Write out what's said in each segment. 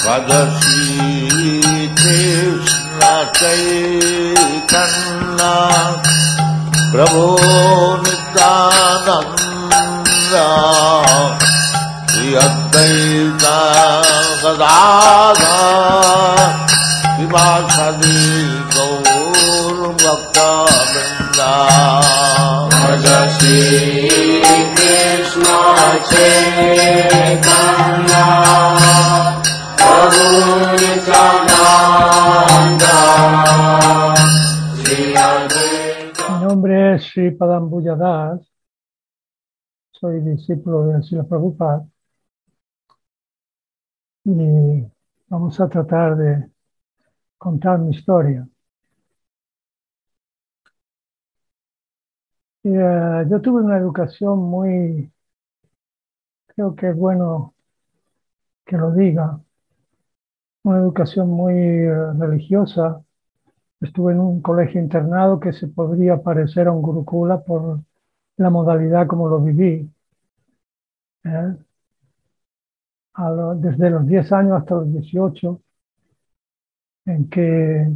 Shri Krishna Chaitanya Prabhu Nityananda Shri Advaita Gadadhar Srivasadi Gaur Bhakta Vrinda Shri Krishna Chaitanya Prabhu Nityananda Shri Advaita. Mi nombre es Sri Padambuja Das, soy discípulo de Srila Prabhupada y vamos a tratar de contar mi historia. Yo tuve una educación muy, creo que es bueno que lo diga, una educación muy religiosa. Estuve en un colegio internado que se podría parecer a un gurukula por la modalidad como lo viví. Desde los 10 años hasta los 18, en que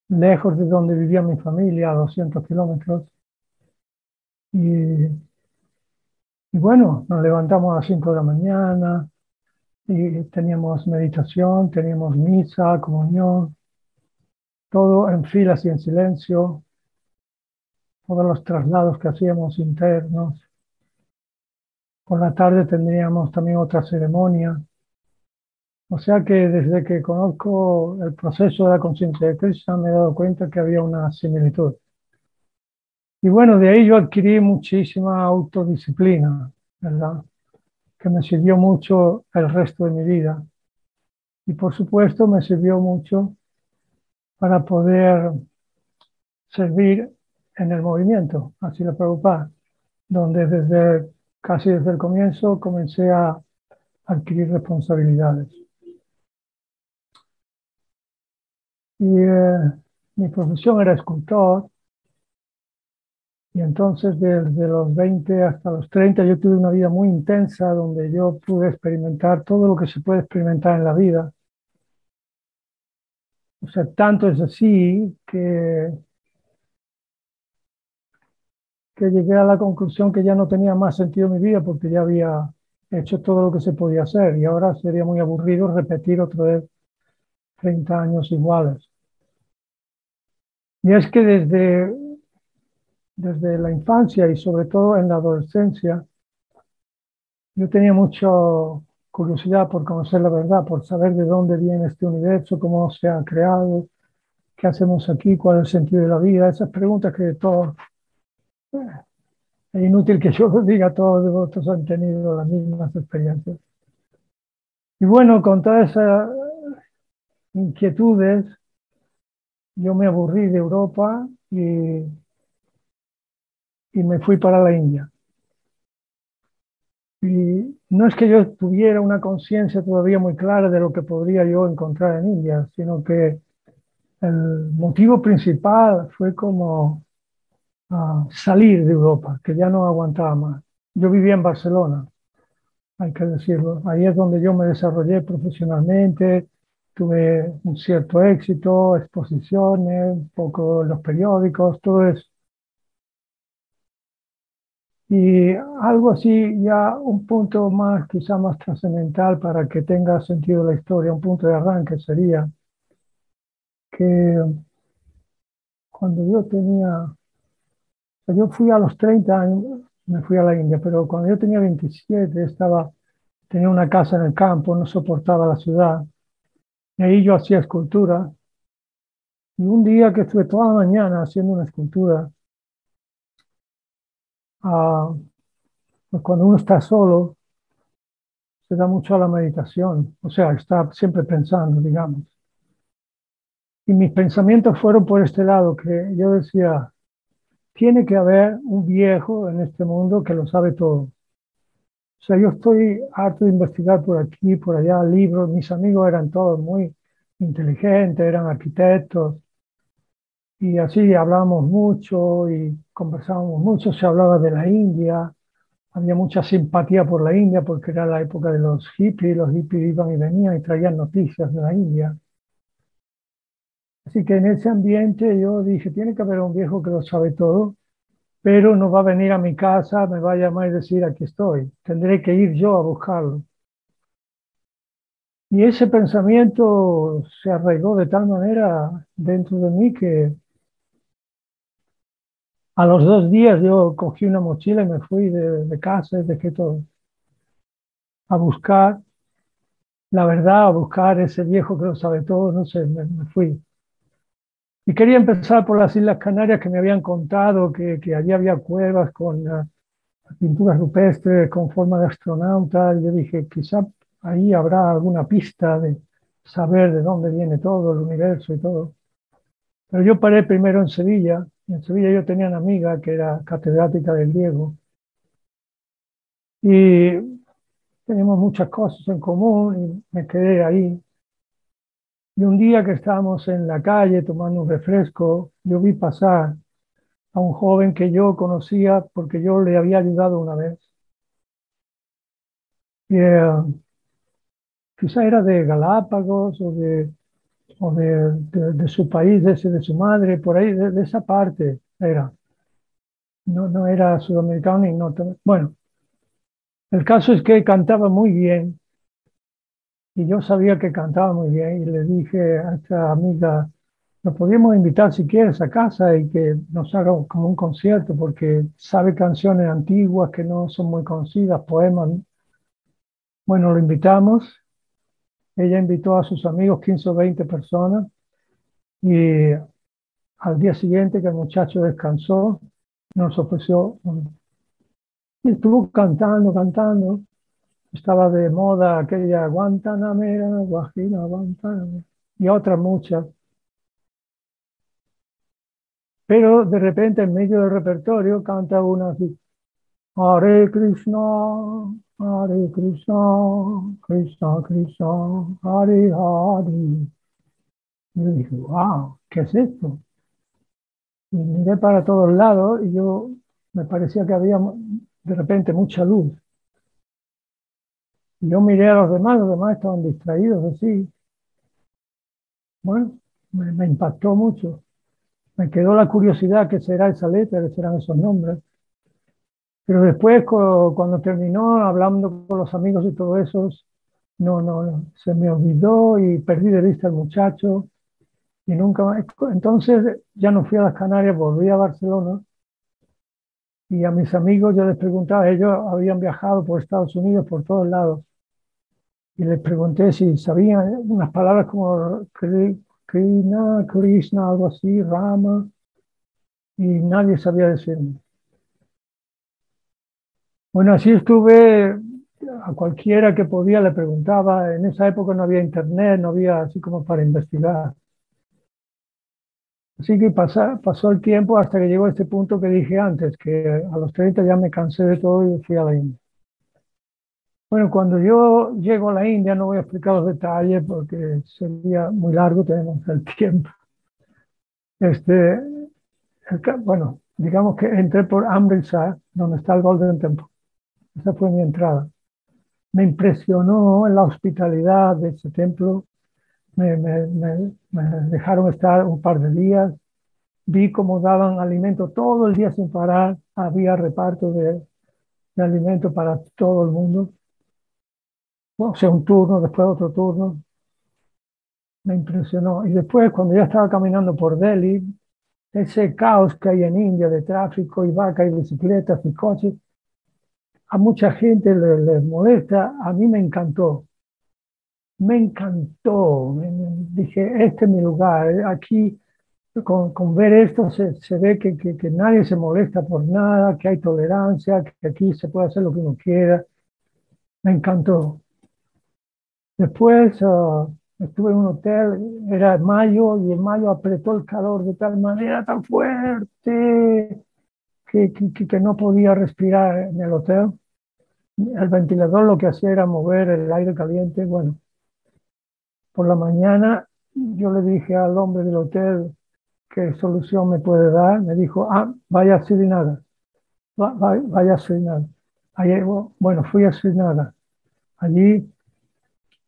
lejos de donde vivía mi familia, a 200 kilómetros, y bueno, nos levantamos a las 5 de la mañana y teníamos meditación, teníamos misa, comunión, todo en filas y en silencio, todos los traslados que hacíamos internos. Por la tarde tendríamos también otra ceremonia. O sea que desde que conozco el proceso de la conciencia de Krishna me he dado cuenta que había una similitud. Y bueno, de ahí yo adquirí muchísima autodisciplina, ¿verdad? Que me sirvió mucho el resto de mi vida. Y por supuesto me sirvió mucho para poder servir en el movimiento, así Srila Prabhupada, donde casi desde el comienzo comencé a adquirir responsabilidades. Y mi profesión era escultor, y entonces desde los 20 hasta los 30 yo tuve una vida muy intensa donde yo pude experimentar todo lo que se puede experimentar en la vida. O sea, tanto es así que llegué a la conclusión que ya no tenía más sentido mi vida porque ya había hecho todo lo que se podía hacer y ahora sería muy aburrido repetir otra vez 30 años iguales. Y es que desde la infancia y sobre todo en la adolescencia, yo tenía mucha curiosidad por conocer la verdad, por saber de dónde viene este universo, cómo se ha creado, qué hacemos aquí, cuál es el sentido de la vida, esas preguntas que todos, es inútil que yo lo diga, todos los devotos han tenido las mismas experiencias. Y bueno, con todas esas inquietudes, yo me aburrí de Europa y me fui para la India. Y no es que yo tuviera una conciencia todavía muy clara de lo que podría yo encontrar en India, sino que el motivo principal fue como salir de Europa, que ya no aguantaba más. Yo vivía en Barcelona, hay que decirlo. Ahí es donde yo me desarrollé profesionalmente, tuve un cierto éxito, exposiciones, un poco en los periódicos, todo eso. Y algo así, ya un punto más, quizá más trascendental para que tenga sentido la historia, un punto de arranque sería que cuando yo fui a los 30 años, me fui a la India, pero cuando yo tenía 27 tenía una casa en el campo, no soportaba la ciudad, y ahí yo hacía escultura, y un día que estuve toda la mañana haciendo una escultura, pues cuando uno está solo, se da mucho a la meditación, o sea, está siempre pensando, digamos. Y mis pensamientos fueron por este lado, que yo decía, tiene que haber un viejo en este mundo que lo sabe todo. O sea, yo estoy harto de investigar por aquí, por allá, libros. Mis amigos eran todos muy inteligentes, eran arquitectos. Y así hablábamos mucho y conversábamos mucho. Se hablaba de la India, había mucha simpatía por la India porque era la época de los hippies iban y venían y traían noticias de la India. Así que en ese ambiente yo dije, tiene que haber un viejo que lo sabe todo, pero no va a venir a mi casa, me va a llamar y decir, aquí estoy. Tendré que ir yo a buscarlo. Y ese pensamiento se arraigó de tal manera dentro de mí que a los 2 días yo cogí una mochila y me fui de casa y dejé todo. A buscar la verdad, a buscar ese viejo que lo sabe todo, no sé, me fui. Y quería empezar por las Islas Canarias que me habían contado que allí había cuevas con pinturas rupestres con forma de astronauta. Y yo dije, quizá ahí habrá alguna pista de saber de dónde viene todo, el universo y todo. Pero yo paré primero en Sevilla. Y en Sevilla yo tenía una amiga que era catedrática del griego. Y teníamos muchas cosas en común y me quedé ahí. Y un día que estábamos en la calle tomando un refresco, yo vi pasar a un joven que yo conocía porque yo le había ayudado una vez. Y quizá era de Galápagos o de su país, de su madre, por ahí, de esa parte era. No era sudamericano ni norteamericano. Bueno, el caso es que cantaba muy bien y yo sabía que cantaba muy bien y le dije a esta amiga, lo podíamos invitar si quieres a casa y que nos haga como un concierto porque sabe canciones antiguas que no son muy conocidas, poemas. Bueno, lo invitamos. Ella invitó a sus amigos, 15 o 20 personas, y al día siguiente que el muchacho descansó, nos ofreció, y estuvo cantando, cantando. Estaba de moda aquella Guantanamera, Guajira, Guantanamera, y otras muchas. Pero de repente, en medio del repertorio, canta una así, Hare Krishna, Hare Krishna, Krishna Krishna, Hare Hare. Y yo dije, wow, ¿qué es esto? Y miré para todos lados y yo me parecía que había de repente mucha luz. Y yo miré a los demás estaban distraídos así. Bueno, me impactó mucho. Me quedó la curiosidad qué será esa letra, qué serán esos nombres. Pero después, cuando terminó, hablando con los amigos y todo eso, no, se me olvidó y perdí de vista al muchacho y nunca más. Entonces ya no fui a las Canarias, volví a Barcelona y a mis amigos yo les preguntaba, ellos habían viajado por Estados Unidos, por todos lados, y les pregunté si sabían unas palabras como Krishna, Krishna, algo así, Rama, y nadie sabía decirme. Bueno, así estuve, a cualquiera que podía le preguntaba. En esa época no había internet, no había así como para investigar. Así que pasó el tiempo hasta que llegó a este punto que dije antes, que a los 30 ya me cansé de todo y fui a la India. Bueno, cuando yo llego a la India, no voy a explicar los detalles porque sería muy largo, tenemos el tiempo. Bueno, digamos que entré por Amritsar, donde está el Golden Temple. Esa fue mi entrada. Me impresionó la hospitalidad de ese templo. Me dejaron estar un par de días. Vi cómo daban alimento todo el día sin parar. Había reparto de alimento para todo el mundo. O sea, un turno, después otro turno. Me impresionó. Y después, cuando ya estaba caminando por Delhi, ese caos que hay en India de tráfico y vacas y bicicletas y coches, a mucha gente les molesta. A mí me encantó. Me encantó. Dije, este es mi lugar. Aquí, con ver esto, se ve que nadie se molesta por nada, que hay tolerancia, que aquí se puede hacer lo que uno quiera. Me encantó. Después estuve en un hotel, era mayo, y en mayo apretó el calor de tal manera tan fuerte que no podía respirar en el hotel. El ventilador lo que hacía era mover el aire caliente. Bueno, por la mañana yo le dije al hombre del hotel qué solución me puede dar. Me dijo, vaya a Srinagar, vaya a Srinagar. Ayer, bueno, fui a Srinagar. Allí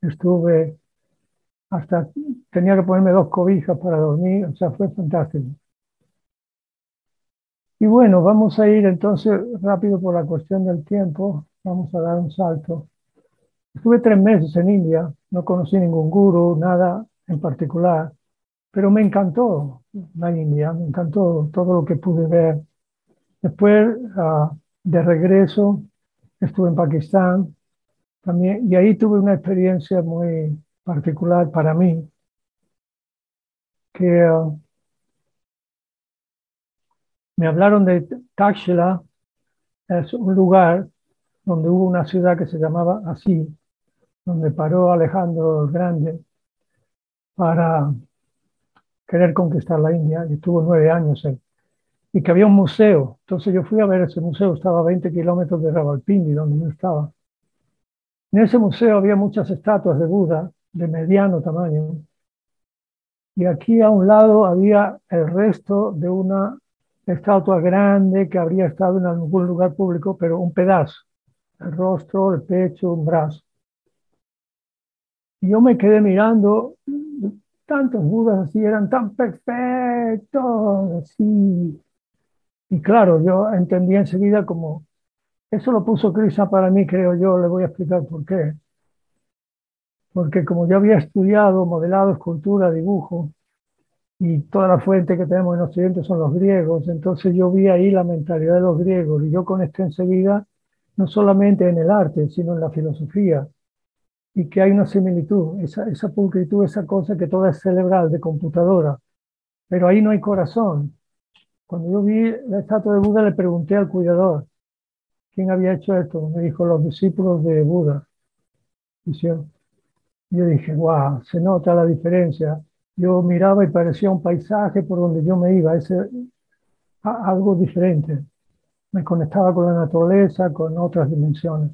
estuve hasta, tenía que ponerme 2 cobijas para dormir, o sea, fue fantástico. Y bueno, vamos a ir entonces rápido por la cuestión del tiempo, vamos a dar un salto. Estuve 3 meses en India, no conocí ningún gurú, nada en particular, pero me encantó la India, me encantó todo lo que pude ver. Después, de regreso, estuve en Pakistán también, y ahí tuve una experiencia muy particular para mí, que me hablaron de Takshila, es un lugar donde hubo una ciudad que se llamaba así, donde paró Alejandro el Grande para querer conquistar la India, y estuvo 9 años él, y que había un museo. Entonces yo fui a ver ese museo, estaba a 20 kilómetros de Rawalpindi, donde yo estaba. En ese museo había muchas estatuas de Buda de mediano tamaño, y aquí a un lado había el resto de una estatua grande que habría estado en algún lugar público, pero un pedazo, el rostro, el pecho, un brazo. Y yo me quedé mirando, tantos Budas así, eran tan perfectos, así. Y claro, yo entendí enseguida como, eso lo puso Krishna para mí, creo yo, le voy a explicar por qué. Porque como yo había estudiado modelado, escultura, dibujo, y toda la fuente que tenemos en Occidente son los griegos, entonces yo vi ahí la mentalidad de los griegos, y yo conecté enseguida, no solamente en el arte, sino en la filosofía, y que hay una similitud, esa pulcritud, esa cosa que toda es cerebral, de computadora, pero ahí no hay corazón. Cuando yo vi la estatua de Buda, le pregunté al cuidador quién había hecho esto. Me dijo, los discípulos de Buda. Y yo dije, wow, se nota la diferencia. Yo miraba y parecía un paisaje por donde yo me iba, algo diferente. Me conectaba con la naturaleza, con otras dimensiones.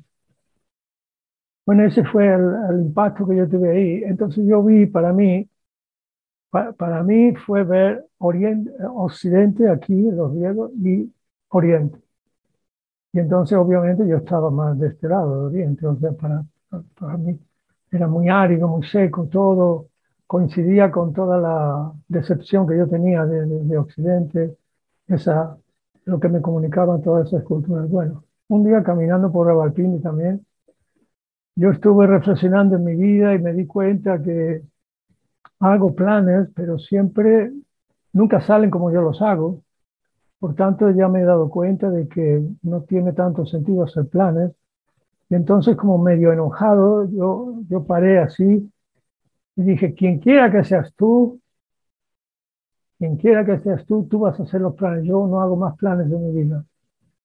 Bueno, ese fue el impacto que yo tuve ahí. Entonces yo vi, para mí fue ver Occidente aquí, los griegos, y Oriente. Y entonces obviamente yo estaba más de este lado, de Oriente. O sea, para mí era muy árido, muy seco, todo coincidía con toda la decepción que yo tenía de Occidente, esa, lo que me comunicaban todas esas culturas. Bueno, un día caminando por Rawalpindi también, yo estuve reflexionando en mi vida y me di cuenta que hago planes, pero siempre, nunca salen como yo los hago. Por tanto, ya me he dado cuenta de que no tiene tanto sentido hacer planes. Y entonces, como medio enojado, yo paré así y dije, quien quiera que seas tú vas a hacer los planes. Yo no hago más planes de mi vida,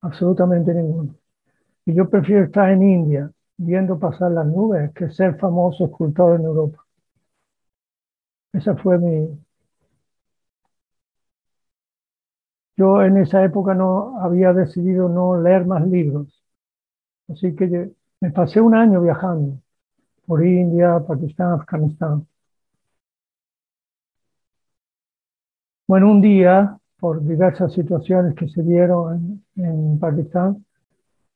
absolutamente ninguno. Y yo prefiero estar en India viendo pasar las nubes que ser famoso escultor en Europa. Esa fue Yo en esa época no había decidido no leer más libros. Así que me pasé un año viajando por India, Pakistán, Afganistán. Bueno, un día, por diversas situaciones que se dieron en Pakistán,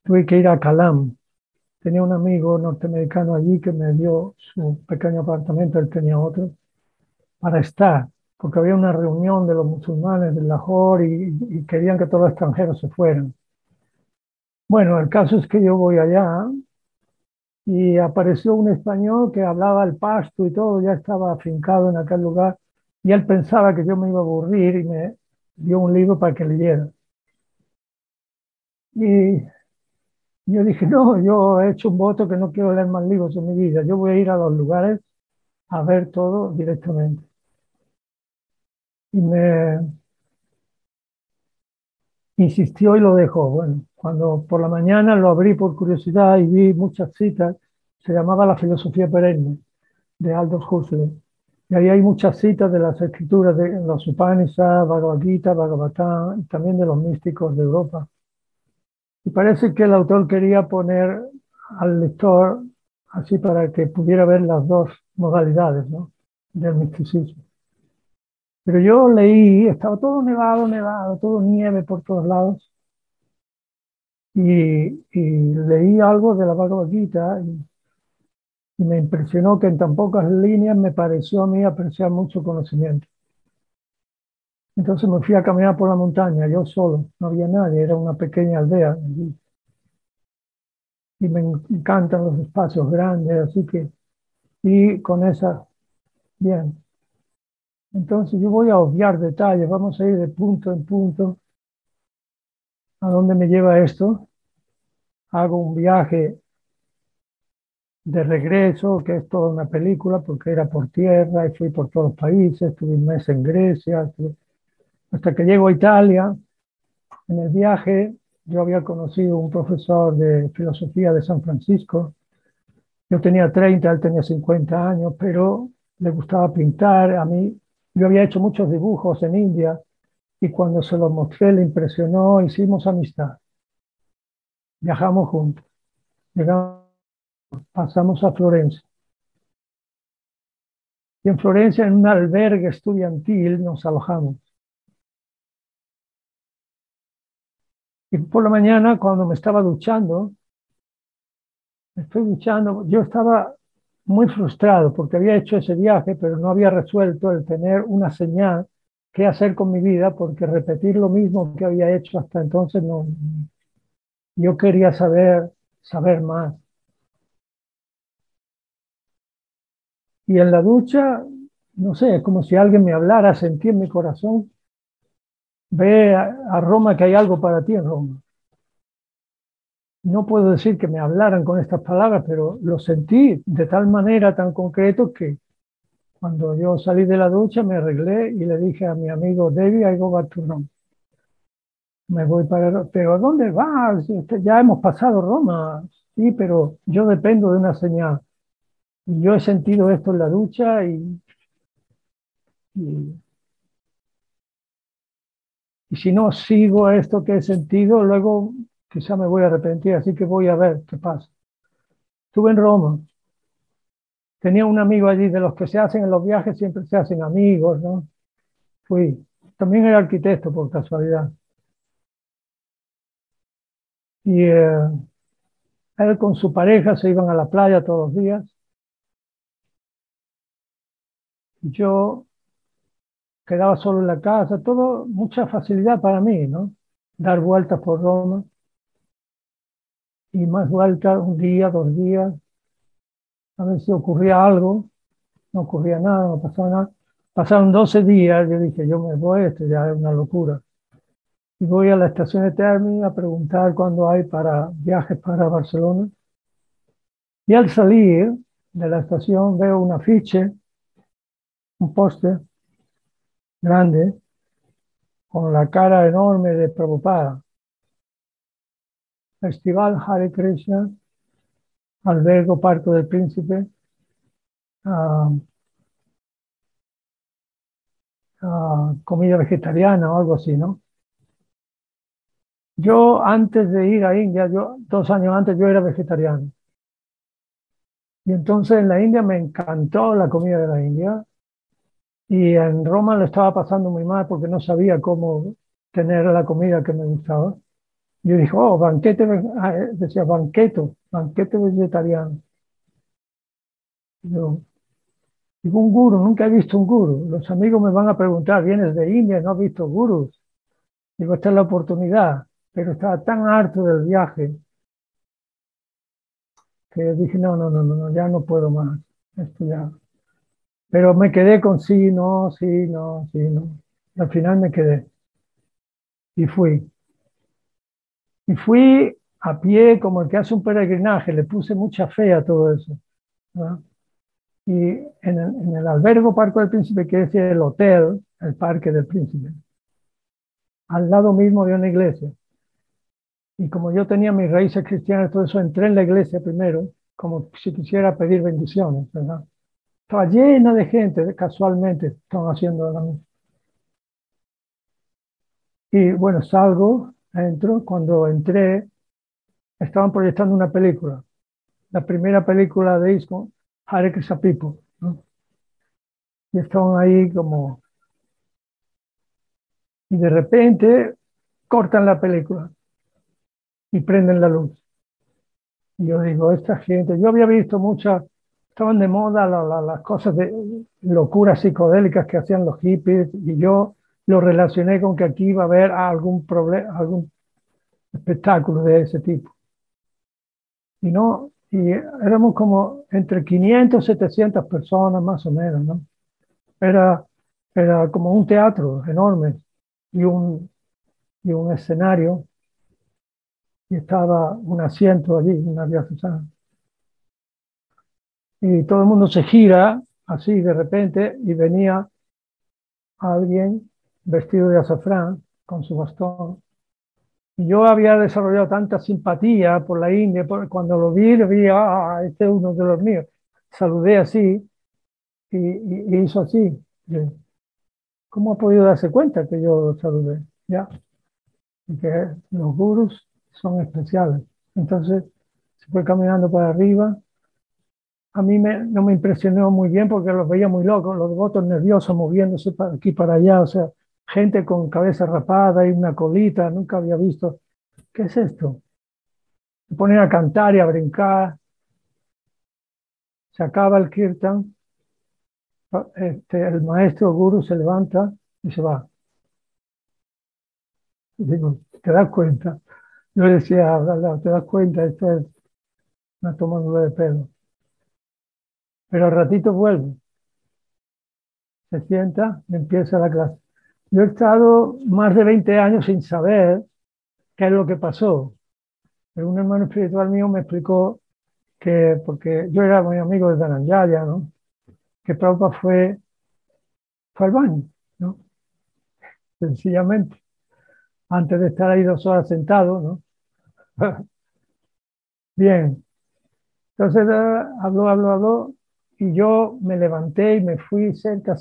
tuve que ir a Kalam. Tenía un amigo norteamericano allí que me dio su pequeño apartamento, él tenía otro, para estar, porque había una reunión de los musulmanes de Lahore y querían que todos los extranjeros se fueran. Bueno, el caso es que yo voy allá y apareció un español que hablaba el pashto y todo, ya estaba afincado en aquel lugar, y él pensaba que yo me iba a aburrir y me dio un libro para que leyera. Y yo dije, no, yo he hecho un voto que no quiero leer más libros en mi vida, yo voy a ir a los lugares a ver todo directamente. Y me insistió y lo dejó. Bueno, cuando por la mañana lo abrí por curiosidad y vi muchas citas, se llamaba La filosofía perenne, de Aldous Huxley. Y ahí hay muchas citas de las escrituras de los Upanishads, Bhagavad Gita, Bhagavatam, y también de los místicos de Europa. Y parece que el autor quería poner al lector así para que pudiera ver las dos modalidades, ¿no?, del misticismo. Pero yo leí, estaba todo nevado, todo nieve por todos lados. y leí algo de la Bhagavad Gita y me impresionó que en tan pocas líneas me pareció a mí apreciar mucho conocimiento. Entonces me fui a caminar por la montaña, yo solo, no había nadie, era una pequeña aldea. Y me encantan los espacios grandes, así que, y con esa, bien. Entonces yo voy a obviar detalles, vamos a ir de punto en punto. ¿A dónde me lleva esto? Hago un viaje de regreso, que es toda una película, porque era por tierra y fui por todos los países, estuve un mes en Grecia, hasta que llego a Italia. En el viaje yo había conocido un profesor de filosofía de San Francisco. Yo tenía 30, él tenía 50 años, pero le gustaba pintar. A mí, yo había hecho muchos dibujos en India y cuando se los mostré le impresionó, hicimos amistad. Viajamos juntos, llegamos, pasamos a Florencia. Y en Florencia, en un albergue estudiantil, nos alojamos. Y por la mañana, cuando me estaba duchando, yo estaba muy frustrado porque había hecho ese viaje, pero no había resuelto el tener una señal qué hacer con mi vida, porque repetir lo mismo que había hecho hasta entonces no. Yo quería saber más. Y en la ducha, no sé, es como si alguien me hablara, sentí en mi corazón, ve a Roma que hay algo para ti en Roma. No puedo decir que me hablaran con estas palabras, pero lo sentí de tal manera tan concreto que cuando yo salí de la ducha me arreglé y le dije a mi amigo Debbie, I go back to Rome. Me voy para... Pero ¿a dónde vas? Ya hemos pasado Roma. Sí, pero yo dependo de una señal. Y yo he sentido esto en la ducha y, y si no sigo esto que he sentido, luego quizá me voy a arrepentir. Así que voy a ver qué pasa. Estuve en Roma. Tenía un amigo allí, de los que se hacen en los viajes, siempre se hacen amigos, ¿no? Fui. También era arquitecto por casualidad. Y él con su pareja se iban a la playa todos los días. Yo quedaba solo en la casa, todo, mucha facilidad para mí, ¿no? Dar vueltas por Roma y más vueltas, un día, 2 días, a ver si ocurría algo, no ocurría nada, no pasaba nada. Pasaron 12 días, yo dije, yo me voy, esto ya es una locura. Y voy a la estación de Terni a preguntar cuándo hay para viajes para Barcelona. Y al salir de la estación veo un afiche, un póster grande, con la cara enorme de Prabhupada. Festival Hare Krishna, albergo Parque del Príncipe, comida vegetariana o algo así, ¿no? Yo antes de ir a India, 2 años antes, yo era vegetariano. Y entonces en la India me encantó la comida de la India. Y en Roma lo estaba pasando muy mal porque no sabía cómo tener la comida que me gustaba. Yo dije, oh, decía banquete vegetariano. Yo, digo, un guru, nunca he visto un guru. Los amigos me van a preguntar, vienes de India, no has visto gurus. Digo, esta es la oportunidad. Pero estaba tan harto del viaje que dije, no, ya no puedo más. Esto ya. Pero me quedé con sí, no, sí, no, sí, no. Y al final me quedé y fui. Y fui a pie como el que hace un peregrinaje, le puse mucha fe a todo eso, ¿no? Y en el albergo Parque del Príncipe, que es el hotel, el Parque del Príncipe, al lado mismo de una iglesia. Y como yo tenía mis raíces cristianas, todo eso, entré en la iglesia primero, como si quisiera pedir bendiciones, ¿verdad? Estaba llena de gente, casualmente estaban haciendo la misa. Y bueno, salgo, entro, cuando entré, estaban proyectando una película, la primera película de ISKCON, Hare Krishna People, ¿no? Y estaban ahí como... Y de repente cortan la película. y prenden la luz. Y yo digo, esta gente, yo había visto muchas, estaban de moda las cosas de locuras psicodélicas que hacían los hippies, y yo lo relacioné con que aquí iba a haber algún problema, algún espectáculo de ese tipo. Y no, y éramos como entre 500 y 700 personas más o menos, ¿no? Era, era como un teatro enorme y un escenario, y estaba un asiento allí, una diafragma. Y todo el mundo se gira así de repente y venía alguien vestido de azafrán con su bastón. Y yo había desarrollado tanta simpatía por la India, cuando lo vi, este es uno de los míos. Saludé así y hizo así. ¿Cómo ha podido darse cuenta que yo saludé? Ya, y que los gurús son especiales. Entonces se fue caminando para arriba. A mí no me impresionó muy bien porque los veía muy locos, los devotos nerviosos moviéndose para aquí para allá, o sea, gente con cabeza rapada y una colita, nunca había visto. ¿Qué es esto? Se ponen a cantar y a brincar, se acaba el kirtan, el maestro guru se levanta y se va. Y digo, ¿te das cuenta? Yo decía, ¿te das cuenta? Esto es una tomadura de pelo. Pero al ratito vuelve, se sienta y empieza la clase. Yo he estado más de 20 años sin saber qué es lo que pasó. Pero un hermano espiritual mío me explicó que, porque yo era muy amigo de Dhananjaya, ¿no? Que Prabhupada fue al baño, ¿no? Sencillamente, antes de estar ahí 2 horas sentado, ¿no? Bien, entonces habló, y yo me levanté y me fui cerca,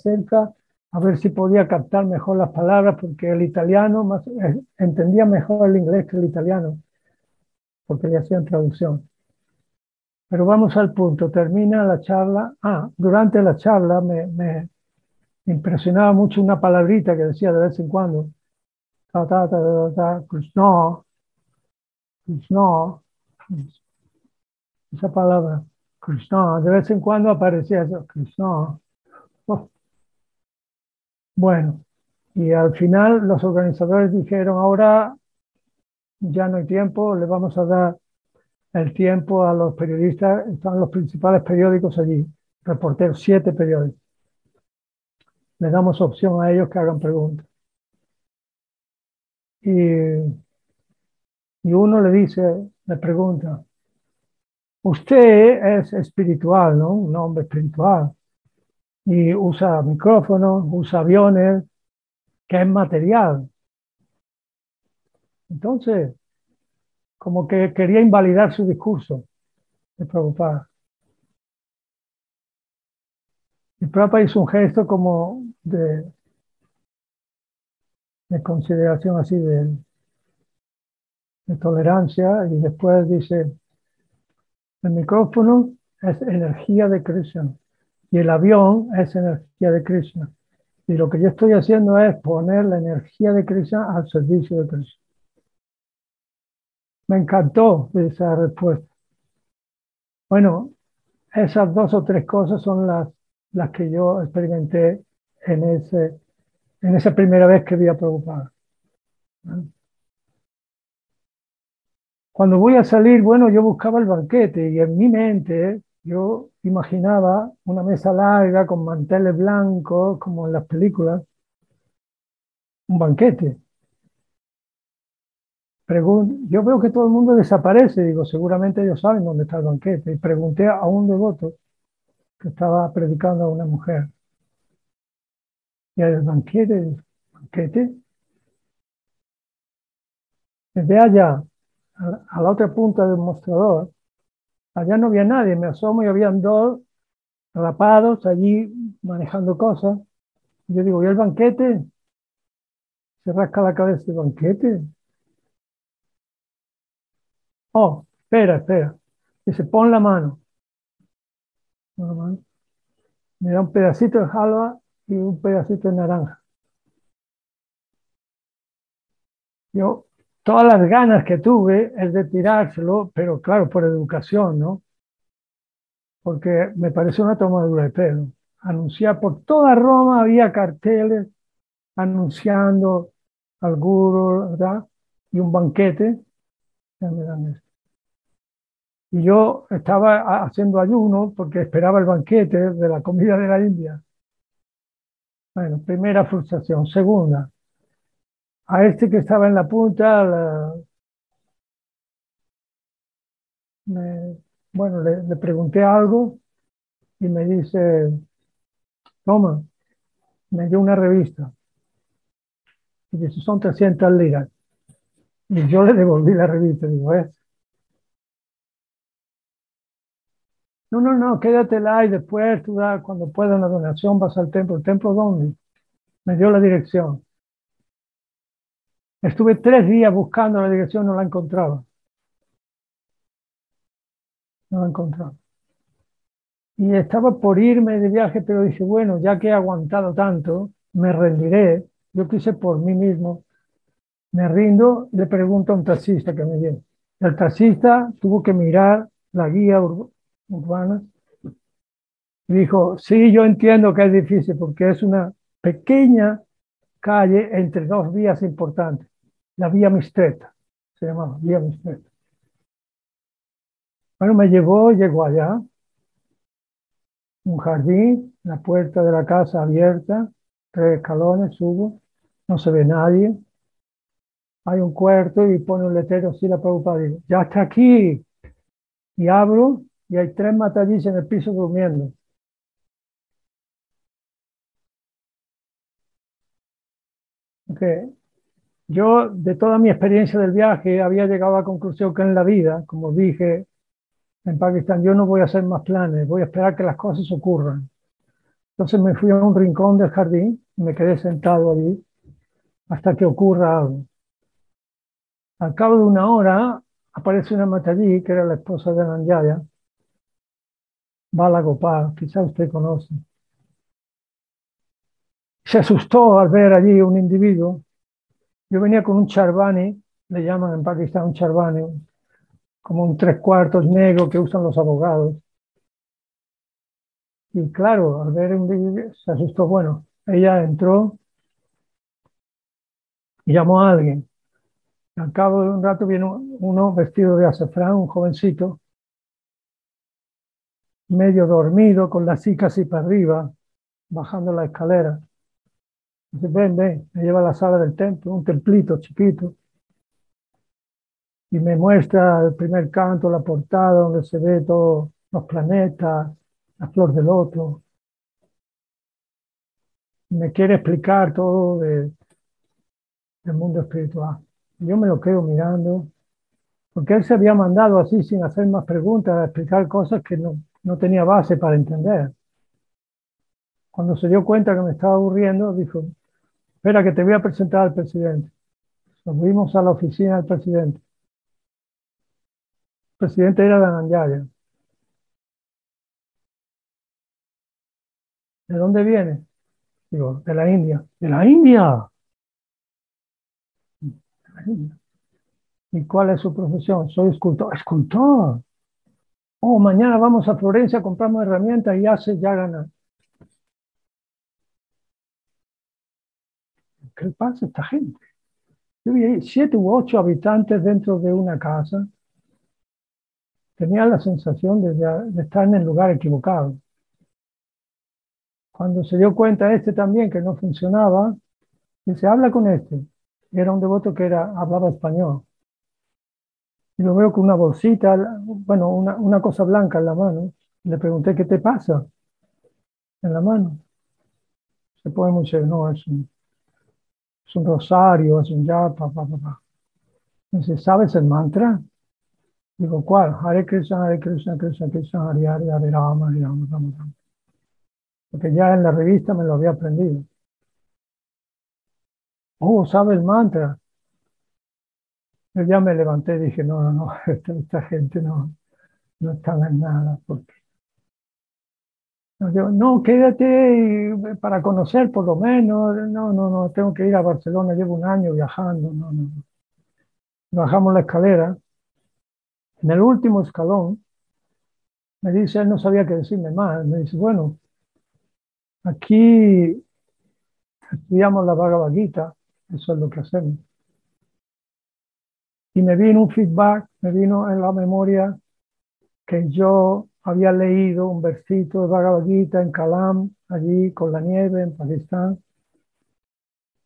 a ver si podía captar mejor las palabras, porque el italiano entendía mejor el inglés que el italiano, porque le hacían traducción. Pero vamos al punto, termina la charla. Durante la charla me impresionaba mucho una palabrita que decía de vez en cuando, Krishna, Krishna, esa palabra, Krishna, de vez en cuando aparecía eso, Krishna. Oh, bueno, y al final los organizadores dijeron, ahora ya no hay tiempo, le vamos a dar el tiempo a los periodistas, están los principales periódicos allí, reporteros, 7 periódicos. Le damos opción a ellos que hagan preguntas. Y uno le pregunta, usted es espiritual, ¿no? Un hombre espiritual. Y usa micrófonos, usa aviones, que es material. Entonces, como que quería invalidar su discurso de Prabhupada. Y Prabhupada hizo un gesto como de consideración así, de tolerancia, y después dice, el micrófono es energía de Krishna y el avión es energía de Krishna. Y lo que yo estoy haciendo es poner la energía de Krishna al servicio de Krishna. Me encantó esa respuesta. Bueno, esas 2 o 3 cosas son las que yo experimenté en esa primera vez que vi a Prabhupada. Cuando voy a salir, bueno, yo buscaba el banquete y en mi mente yo imaginaba una mesa larga con manteles blancos, como en las películas, un banquete. Yo veo que todo el mundo desaparece, digo, seguramente ellos saben dónde está el banquete. Y pregunté a un devoto que estaba predicando a una mujer. Y el banquete, desde allá, a la otra punta del mostrador, allá no había nadie, me asomo y habían 2 rapados allí manejando cosas. Y yo digo, ¿y el banquete? Se rasca la cabeza, ¿el banquete? Oh, espera. Dice, pon la mano. Pon la mano. Me da un pedacito de jalva y un pedacito de naranja. Yo todas las ganas que tuve es de tirárselo, pero claro, por educación, ¿no? Porque me pareció una tomadura de pelo. Anunciar por toda Roma, había carteles anunciando al gurú, ¿verdad? Y un banquete. Ya me dan esto. Y yo estaba haciendo ayuno porque esperaba el banquete de la comida de la India. Bueno, primera frustración. Segunda, a este que estaba en la punta, bueno, le pregunté algo y me dice, toma, me dio una revista. Y dice, son 300 liras. Y yo le devolví la revista. Digo, no, no, no, quédatela y después tú cuando puedas una donación vas al templo. ¿El templo dónde? Me dio la dirección. Estuve 3 días buscando la dirección, no la encontraba. No la encontraba. Y estaba por irme de viaje, pero dije, bueno, ya que he aguantado tanto, me rendiré. Yo quise por mí mismo. Me rindo y le pregunto a un taxista que me lleve. El taxista tuvo que mirar la guía urbana y dijo, sí, yo entiendo que es difícil porque es una pequeña calle entre dos vías importantes. La vía Mistretta, se llamaba vía Mistretta. Bueno, me llevó, llegó allá, un jardín, la puerta de la casa abierta, 3 escalones, subo, no se ve nadie. Hay un cuarto y pone un letrero así la Prabhupada, digo, ya está aquí. Y abro y hay 3 matadís en el piso durmiendo. Okay. Yo, de toda mi experiencia del viaje, había llegado a la conclusión que en la vida, como dije en Pakistán, yo no voy a hacer más planes, voy a esperar que las cosas ocurran. Entonces me fui a un rincón del jardín y me quedé sentado allí hasta que ocurra algo. Al cabo de una hora aparece una matallí, que era la esposa de Ananyaya, Bala Gopal, quizá usted conoce. Se asustó al ver allí un individuo. Yo venía con un charbani, le llaman en Pakistán un charbani, como un 3/4 negro que usan los abogados. Y claro, al ver un individuo se asustó. Bueno, ella entró y llamó a alguien. Al cabo de un rato viene uno vestido de azafrán, un jovencito, medio dormido, con la silla así para arriba, bajando la escalera. Dice, ven, ven, me lleva a la sala del templo, un templito chiquito, y me muestra el primer canto, la portada, donde se ve todos los planetas, la flor del loto. Me quiere explicar todo del mundo espiritual. Yo me lo quedo mirando, porque él se había mandado así, sin hacer más preguntas, a explicar cosas que no tenía base para entender. Cuando se dio cuenta que me estaba aburriendo, dijo, espera que te voy a presentar al presidente. Nos fuimos a la oficina del presidente. El presidente era Dhananjaya. ¿De dónde viene? Digo, de la India. ¿De la India? De la India. ¿Y cuál es su profesión? Soy escultor. ¡Escultor! Oh, mañana vamos a Florencia, compramos herramientas y ya gana. ¿Qué pasa a esta gente? Yo vi 7 u 8 habitantes dentro de una casa. Tenía la sensación de estar en el lugar equivocado. Cuando se dio cuenta este también que no funcionaba, dice, habla con este. Era un devoto que hablaba español. Y lo veo con una bolsita, bueno, una cosa blanca en la mano. Le pregunté, ¿qué te pasa en la mano? Se puede decir, no, es un rosario, es un japa, pa. Dice, ¿sabes el mantra? Digo, ¿cuál? Hare Krishna, Hare Krishna, Krishna Krishna, Hare Hare, Hare Rama, Hare Rama, Rama Rama. Porque ya en la revista me lo había aprendido. Oh, ¿sabe el mantra? Yo ya me levanté y dije, no, no, no, esta gente no está en nada. Porque no, quédate para conocer por lo menos. No, no, no, tengo que ir a Barcelona, llevo un año viajando. No, no. bajamos la escalera. En el último escalón, me dice, él no sabía qué decirme más. Me dice, bueno, aquí estudiamos la Bhagavad Gita, eso es lo que hacemos. Y me vino un feedback, me vino en la memoria que yo había leído un versito de Bhagavad Gita en Kalam, allí con la nieve en Pakistán.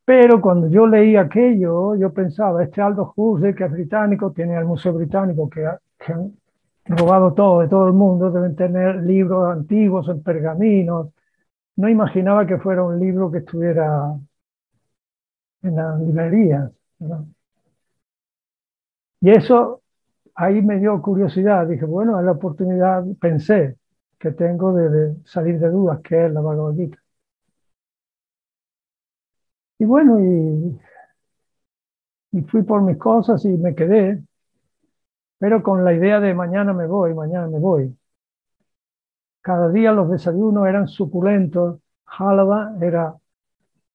Pero cuando yo leí aquello, yo pensaba, este Aldous Huxley, que es británico, tiene el Museo Británico, que han robado todo de todo el mundo, deben tener libros antiguos en pergaminos. No imaginaba que fuera un libro que estuviera en las librerías, ¿verdad? Y eso ahí me dio curiosidad. Dije, bueno, es la oportunidad, pensé, que tengo de salir de dudas, que es la Bhagavad Gita. Y bueno, y fui por mis cosas y me quedé, pero con la idea de mañana me voy, mañana me voy. Cada día los desayunos eran suculentos, Halava era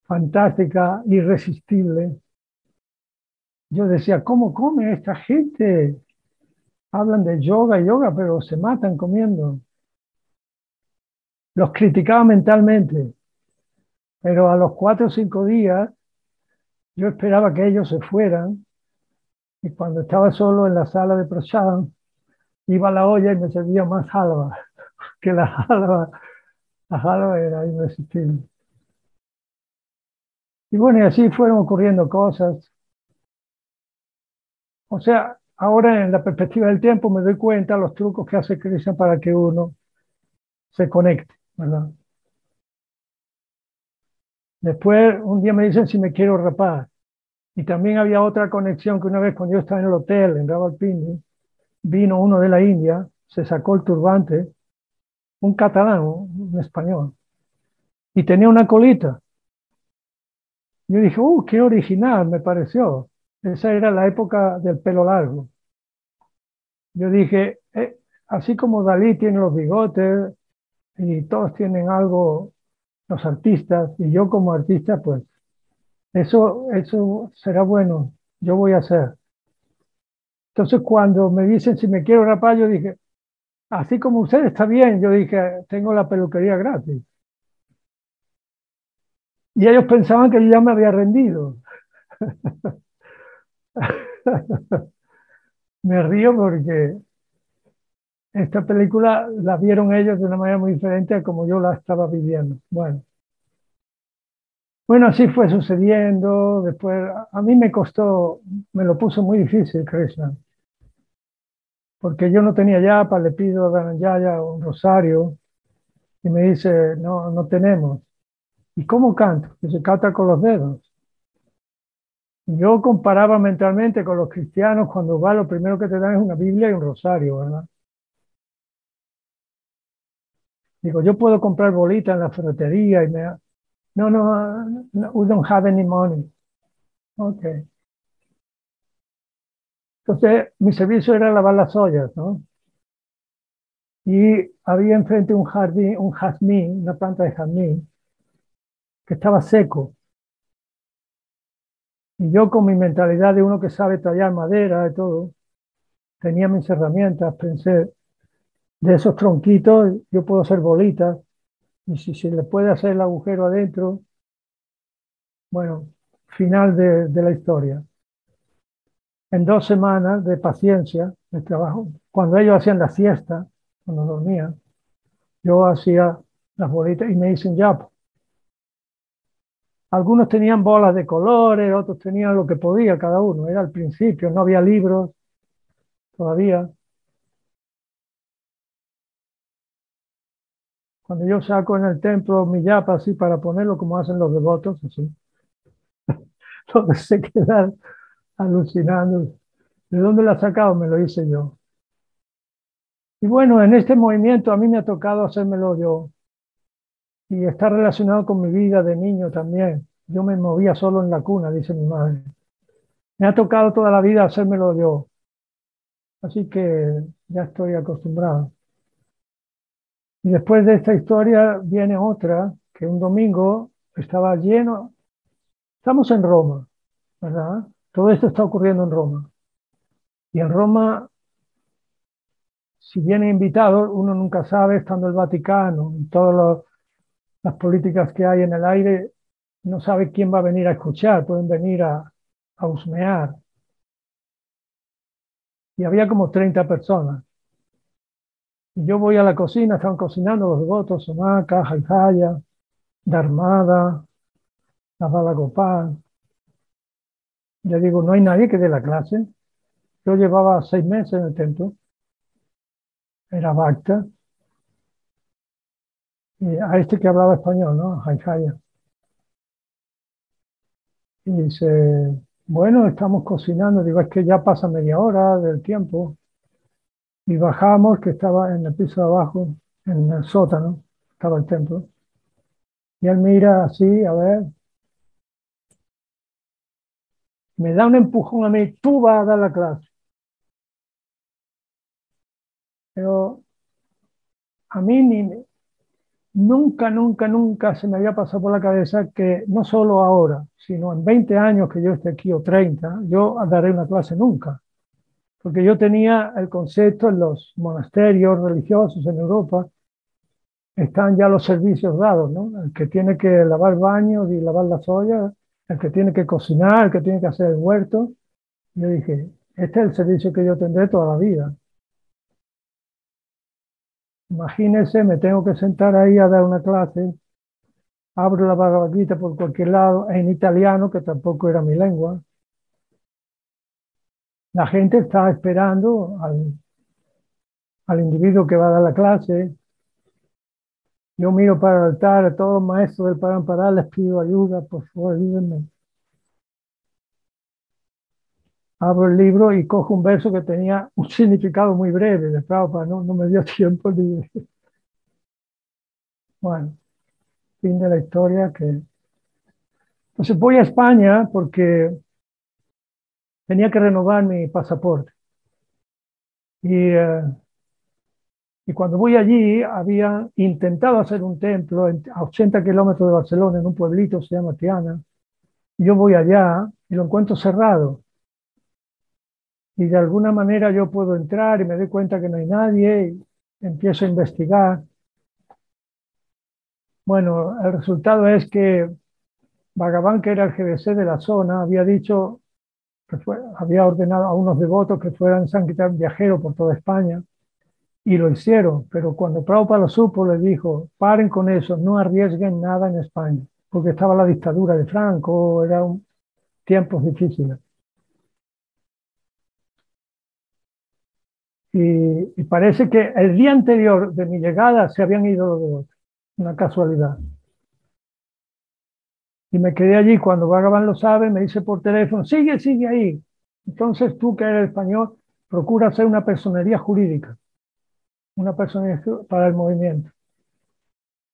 fantástica, irresistible. Yo decía, ¿cómo come esta gente? Hablan de yoga y yoga, pero se matan comiendo. Los criticaba mentalmente, pero a los 4 o 5 días yo esperaba que ellos se fueran y cuando estaba solo en la sala de Prashad, iba a la olla y me servía más halva, que la halva era irresistible. Y bueno, y así fueron ocurriendo cosas. O sea, ahora en la perspectiva del tiempo me doy cuenta de los trucos que hace Krishna para que uno se conecte, ¿verdad? Después, un día me dicen si me quiero rapar. Y también había otra conexión que una vez cuando yo estaba en el hotel en Rawalpindi, vino uno de la India, se sacó el turbante, un catalán, un español, y tenía una colita. Yo dije, qué original, me pareció. Esa era la época del pelo largo. Yo dije, así como Dalí tiene los bigotes y todos tienen algo, los artistas, y yo como artista, pues eso será bueno, yo voy a hacer. Entonces cuando me dicen si me quiero rapar, yo dije, así como usted está bien, yo dije, tengo la peluquería gratis. Y ellos pensaban que yo ya me había rendido. Me río porque esta película la vieron ellos de una manera muy diferente a como yo la estaba viviendo. Bueno, así fue sucediendo. Después, a mí me costó, me lo puso muy difícil, Krishna, porque yo no tenía yapa, le pido a Dhananjaya un rosario y me dice, no, no tenemos. ¿Y cómo canto? Que se canta con los dedos. Yo comparaba mentalmente con los cristianos cuando va, lo primero que te dan es una Biblia y un rosario, ¿verdad? Digo, yo puedo comprar bolitas en la ferretería y no, no, we don't have any money. Ok. Entonces, mi servicio era lavar las ollas, ¿no? Y había enfrente un jardín, un jazmín, una planta de jazmín, que estaba seco. Y yo con mi mentalidad de uno que sabe tallar madera y todo, tenía mis herramientas, pensé, de esos tronquitos yo puedo hacer bolitas, y si se le puede hacer el agujero adentro, bueno, final de la historia. En 2 semanas de paciencia, de trabajo, cuando ellos hacían la siesta, cuando dormían, yo hacía las bolitas y me dicen ya. Algunos tenían bolas de colores, otros tenían lo que podía cada uno. Era al principio, no había libros todavía. Cuando yo saco en el templo mi yapa así para ponerlo como hacen los devotos, así, todos se quedan alucinando. ¿De dónde la has sacado? Me lo hice yo. Y bueno, en este movimiento a mí me ha tocado hacérmelo yo. Y está relacionado con mi vida de niño también. Yo me movía solo en la cuna, dice mi madre. Me ha tocado toda la vida hacérmelo yo. Así que ya estoy acostumbrado. Y después de esta historia viene otra, que un domingo estaba lleno. Estamos en Roma, ¿verdad? Todo esto está ocurriendo en Roma. Y en Roma, si viene invitado, uno nunca sabe, estando el Vaticano y todas las políticas que hay en el aire, no sabe quién va a venir a escuchar, pueden venir a husmear. Y había como 30 personas. Y yo voy a la cocina, estaban cocinando los devotos, Somaka, Jaijaya, Dharmada, Navala Gopal. Le digo, no hay nadie que dé la clase. Yo llevaba 6 meses en el templo, era Bhakta, y a este que hablaba español, ¿no? Jaijaya. Y dice, bueno, estamos cocinando. Digo, es que ya pasa media hora del tiempo. Y bajamos, que estaba en el piso de abajo, en el sótano, estaba el templo. Y él mira así, a ver, me da un empujón a mí, tú vas a dar la clase. Pero a mí nunca, nunca, nunca se me había pasado por la cabeza que no solo ahora, sino en 20 años que yo esté aquí o 30, yo daré una clase nunca. Porque yo tenía el concepto en los monasterios religiosos en Europa, están ya los servicios dados, ¿no? El que tiene que lavar baños y lavar las ollas, el que tiene que cocinar, el que tiene que hacer el huerto. Yo dije, este es el servicio que yo tendré toda la vida. Imagínense, me tengo que sentar ahí a dar una clase, abro la Bhagavad Gita por cualquier lado, en italiano, que tampoco era mi lengua. La gente está esperando al individuo que va a dar la clase. Yo miro para el altar, a todos los maestros del Parampara, les pido ayuda, por favor, ayúdenme. Abro el libro y cojo un verso que tenía un significado muy breve de Prabhupada, no me dio tiempo de... Bueno, fin de la historia que... Entonces voy a España porque tenía que renovar mi pasaporte. Y cuando voy allí, había intentado hacer un templo a 80 kilómetros de Barcelona, en un pueblito, se llama Tiana. Yo voy allá y lo encuentro cerrado. Y de alguna manera yo puedo entrar y me doy cuenta que no hay nadie y empiezo a investigar. Bueno, el resultado es que Bhagavan, que era el GBC de la zona, había dicho que había ordenado a unos devotos que fueran Sankirtan viajero por toda España. Y lo hicieron, pero cuando Prabhupada lo supo, le dijo, paren con eso, no arriesguen nada en España, porque estaba la dictadura de Franco, eran tiempos difíciles. Y parece que el día anterior de mi llegada se habían ido los devotos, una casualidad. Y me quedé allí, cuando Bhagavan lo sabe, me dice por teléfono, sigue ahí. Entonces tú, que eres español, procura ser una personería jurídica, una personería para el movimiento.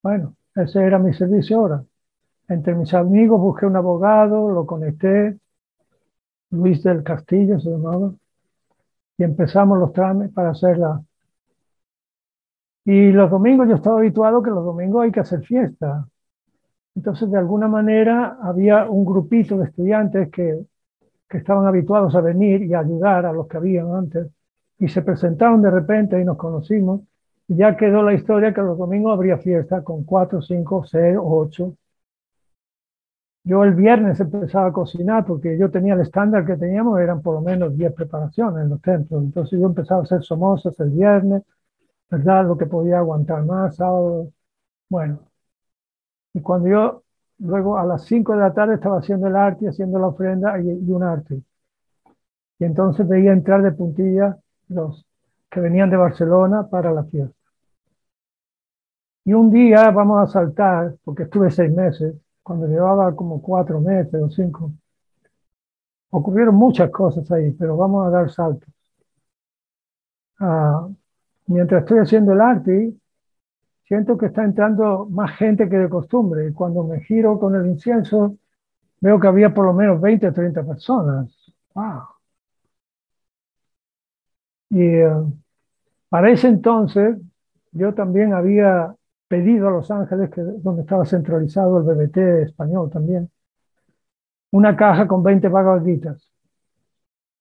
Bueno, ese era mi servicio ahora. Entre mis amigos busqué un abogado, lo conecté, Luis del Castillo se llamaba, y empezamos los trámites para hacerla. Y los domingos yo estaba habituado que los domingos hay que hacer fiesta. Entonces, de alguna manera, había un grupito de estudiantes que estaban habituados a venir y a ayudar a los que habían antes. Y se presentaron de repente y nos conocimos. Y ya quedó la historia que los domingos habría fiesta con 4, 5, 6, 8. Yo el viernes empezaba a cocinar porque yo tenía el estándar que teníamos, eran por lo menos 10 preparaciones en los templos. Entonces yo empezaba a hacer somosas el viernes, ¿verdad? Lo que podía aguantar más, sábado. Bueno, y cuando yo luego a las 5 de la tarde estaba haciendo el arte, haciendo la ofrenda y un arte. Y entonces veía entrar de puntilla los que venían de Barcelona para la fiesta. Y un día vamos a saltar, porque estuve 6 meses, cuando llevaba como 4 meses o 5. Ocurrieron muchas cosas ahí, pero vamos a dar saltos. Mientras estoy haciendo el arte, siento que está entrando más gente que de costumbre. Y cuando me giro con el incienso, veo que había por lo menos 20 o 30 personas. ¡Wow! Y para ese entonces, yo también había pedido a Los Ángeles, donde estaba centralizado el BBT español también, una caja con 20 Bhagavad Gitas.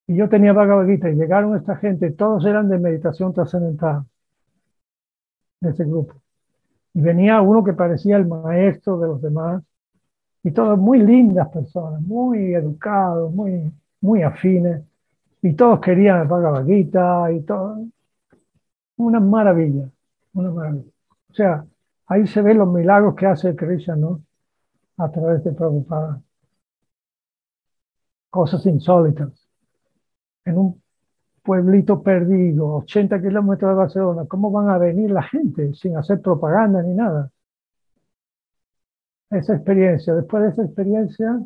Y yo tenía Bhagavad Gita y llegaron esta gente, todos eran de meditación trascendental, de ese grupo. Y venía uno que parecía el maestro de los demás, y todos muy lindas personas, muy educados, muy afines, y todos querían el Bhagavad Gita y todo. Una maravilla, una maravilla. O sea, ahí se ven los milagros que hace Krishna, ¿no? A través de Prabhupada. Cosas insólitas. En un pueblito perdido, 80 kilómetros de Barcelona, ¿cómo van a venir la gente sin hacer propaganda ni nada? Esa experiencia, después de esa experiencia,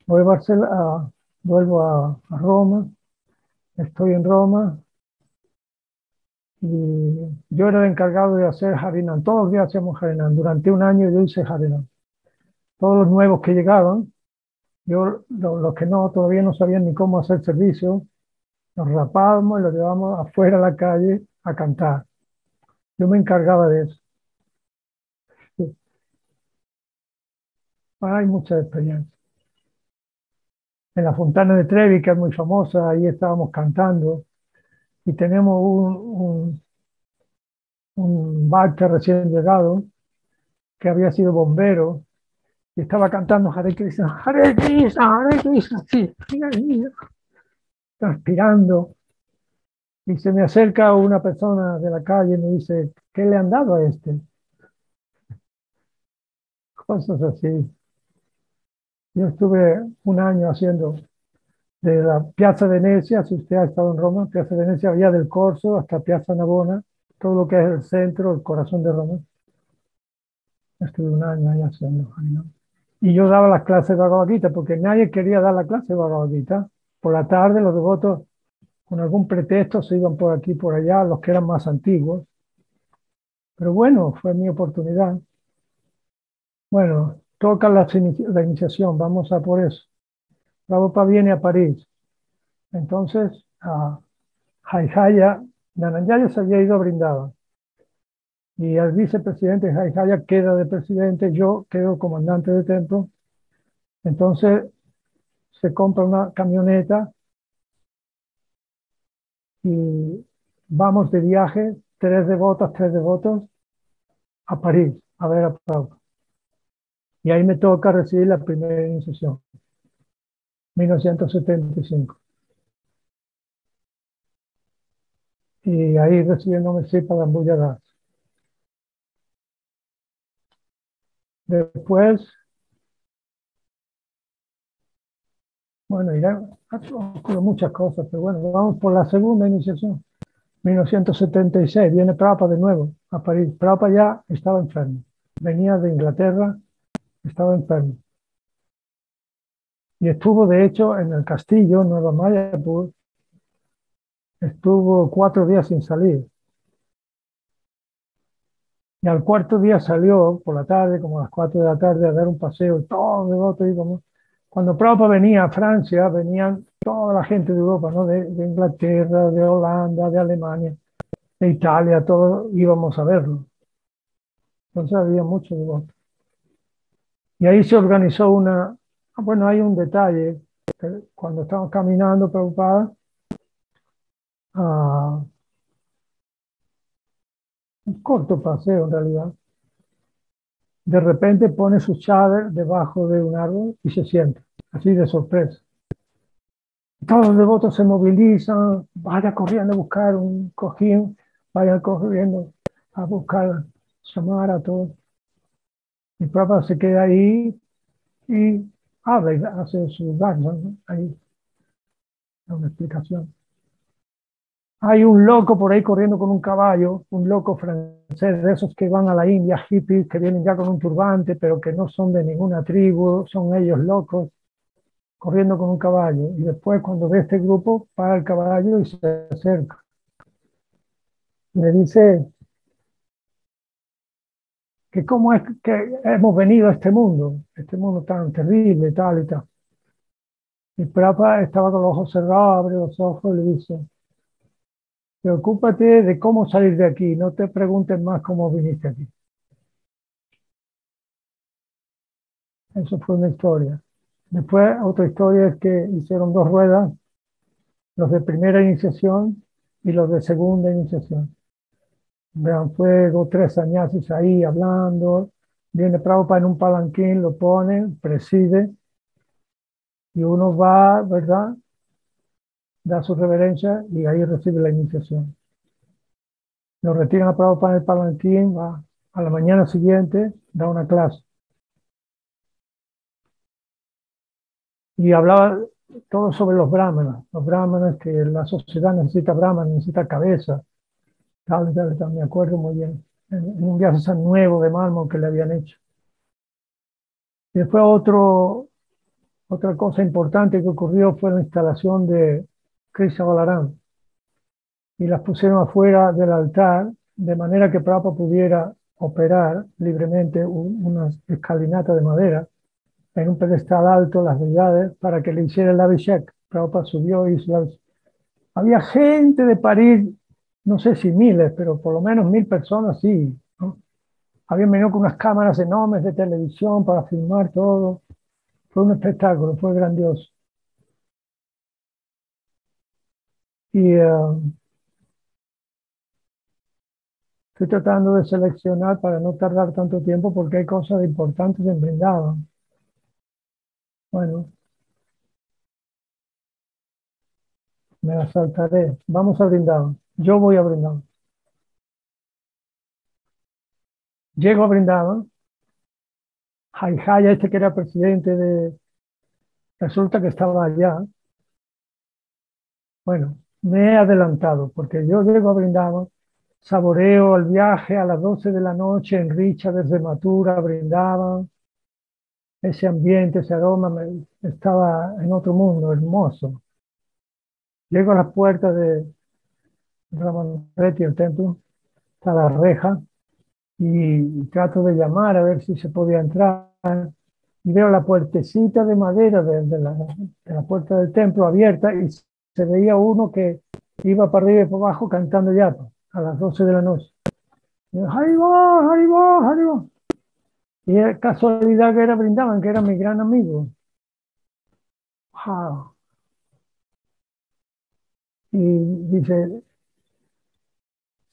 vuelvo a Roma, estoy en Roma y yo era el encargado de hacer Harinam. Todos los días hacíamos Harinam. Durante un año yo hice Harinam. Todos los nuevos que llegaban, los que no, todavía no sabían ni cómo hacer servicio, nos rapábamos y los llevábamos afuera a la calle a cantar. Yo me encargaba de eso. Sí. Hay mucha experiencia. En la Fontana de Trevi, que es muy famosa, ahí estábamos cantando y tenemos un barca recién llegado que había sido bombero y estaba cantando Hare Krishna, Hare Krishna, Hare Krishna, sí, transpirando. Y se me acerca una persona de la calle y me dice, ¿qué le han dado a este? Cosas así. Yo estuve un año haciendo de la Piazza Venezia, si usted ha estado en Roma, Piazza Venezia, vía del Corso hasta Piazza Navona, todo lo que es el centro, el corazón de Roma. Estuve un año ahí haciendo, ¿no? Y yo daba las clases de Bhagavad Gita, porque nadie quería dar la clase de Bhagavad Gita. Por la tarde los devotos, con algún pretexto, se iban por aquí y por allá, los que eran más antiguos. Pero bueno, fue mi oportunidad. Bueno, toca la iniciación, vamos a por eso. Prabhupada viene a París. Entonces, a Jaihaya, Dhananjaya se había ido a Vrindavan. Y el vicepresidente Jaihaya queda de presidente, yo quedo comandante de templo. Entonces, se compra una camioneta y vamos de viaje, tres devotos, a París, a ver a Prabhupada. Y ahí me toca recibir la primera iniciación, 1975. Y ahí recibiéndome Sripada Das. Después, bueno, ocurren muchas cosas, pero bueno, vamos por la segunda iniciación. 1976, viene Prabhupada de nuevo a París. Prabhupada ya estaba enfermo. Venía de Inglaterra, estaba enfermo. Y estuvo, de hecho, en el castillo, Nueva Mayapur, estuvo 4 días sin salir. Y al cuarto día salió por la tarde, como a las 4 de la tarde, a dar un paseo. Todos devotos íbamos. Cuando Prabhupada venía a Francia, venían toda la gente de Europa, ¿no? De Inglaterra, de Holanda, de Alemania, de Italia, todos íbamos a verlo. Entonces había muchos devotos. Y ahí se organizó bueno, hay un detalle, que cuando estamos caminando, Prabhupada, un corto paseo en realidad, de repente pone su chadar debajo de un árbol y se sienta, así de sorpresa. Todos los devotos se movilizan, vayan corriendo a buscar un cojín, vayan corriendo a buscar llamar a todos. Y Prabhupada se queda ahí y habla y hace su darshan, ¿no? Ahí, una explicación. Hay un loco por ahí corriendo con un caballo, un loco francés, de esos que van a la India, hippies, que vienen ya con un turbante, pero que no son de ninguna tribu, son ellos locos, corriendo con un caballo. Y después, cuando ve este grupo, para el caballo y se acerca. Y le dice que cómo es que hemos venido a este mundo tan terrible, tal y tal. Y Prabhupada estaba con los ojos cerrados, abre los ojos y le dice: preocúpate de cómo salir de aquí, no te preguntes más cómo viniste aquí. Eso fue una historia. Después, otra historia es que hicieron 2 ruedas, los de primera iniciación y los de segunda iniciación. Vean fuego, 3 sannyasis ahí hablando, viene Prabhupada en un palanquín, lo pone, preside, y uno va, ¿verdad? Da su reverencia y ahí recibe la iniciación. Lo retiran a Prabhupada en el palanquín, va a la mañana siguiente, da una clase. Y hablaba todo sobre los brahmanas, que la sociedad necesita brahmanas, necesita cabeza, tal, me acuerdo muy bien, en un viaje San nuevo de mármol que le habían hecho. Y después otra cosa importante que ocurrió fue la instalación de Krishna Balaram, y las pusieron afuera del altar, de manera que Prabhupada pudiera operar libremente una escalinata de madera en un pedestal alto, las deidades, para que le hiciera el Abhishek. Prabhupada subió y hizo el Abhishek. Había gente de París, no sé si miles, pero por lo menos 1000 personas, sí, ¿no? Habían venido con unas cámaras enormes de televisión para filmar todo. Fue un espectáculo, fue grandioso. Y estoy tratando de seleccionar para no tardar tanto tiempo porque hay cosas importantes en Brindavan. Bueno, me las saltaré. Vamos a Brindavan. Yo voy a Brindavan. Llego a Brindavan. Jaya, este que era presidente resulta que estaba allá. Bueno, me he adelantado porque yo llego a Brindavan, saboreo el viaje a las 12 de la noche en Richa desde Mathura, Brindavan. Ese ambiente, ese aroma, estaba en otro mundo, hermoso. Llego a las puertas de Ramanreti, el templo, está la reja, y trato de llamar a ver si se podía entrar. Y veo la puertecita de madera de la puerta del templo abierta y se veía uno que iba para arriba y para abajo cantando yapa a las 12 de la noche. Y yo, Haribol, Haribol, Haribol. Y era casualidad que era Brindavan, que era mi gran amigo. Wow. Y dice,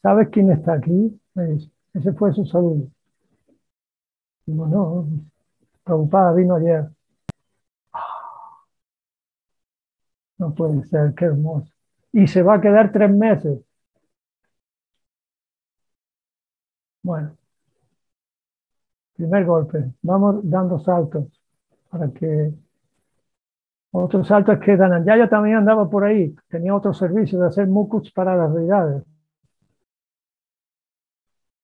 ¿sabes quién está aquí? Me dice, ese fue su saludo. Digo, no, Prabhupada vino ayer. No puede ser, qué hermoso. Y se va a quedar 3 meses. Bueno, primer golpe. Vamos dando saltos para que... Otro salto es que Dhananjaya también andaba por ahí. Tenía otro servicio de hacer mukuts para las deidades.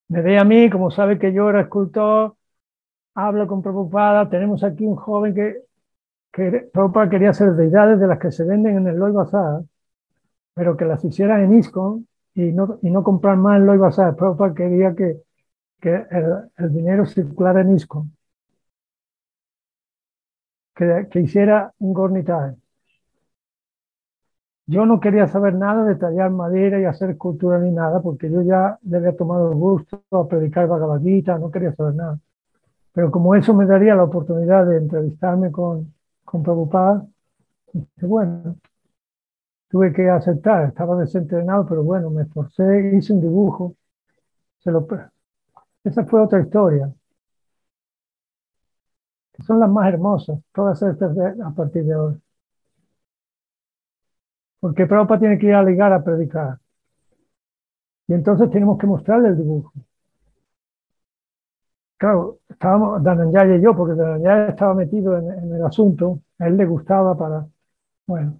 Me ve a mí, como sabe que yo era escultor, hablo con Prabhupada. Tenemos aquí un joven que Prabhupada quería hacer deidades de las que se venden en el Loi Bazar, pero que las hicieran en ISKCON y no comprar más en Loi Bazar. Prabhupada quería que el dinero circulara en ISKCON, que hiciera un Gornitage. Yo no quería saber nada de tallar madera y hacer escultura ni nada, porque yo ya le había tomado el gusto a predicar Bhagavad Gita, no quería saber nada. Pero como eso me daría la oportunidad de entrevistarme con Prabhupada, dije, bueno, tuve que aceptar, estaba desentrenado, pero bueno, me esforcé, hice un dibujo. Esa fue otra historia, que son las más hermosas, todas estas a partir de hoy. Porque Prabhupada tiene que ir a ligar a predicar. Y entonces tenemos que mostrarle el dibujo. Claro, estábamos Dhananjaya y yo, porque Dhananjaya estaba metido en el asunto, a él le gustaba bueno,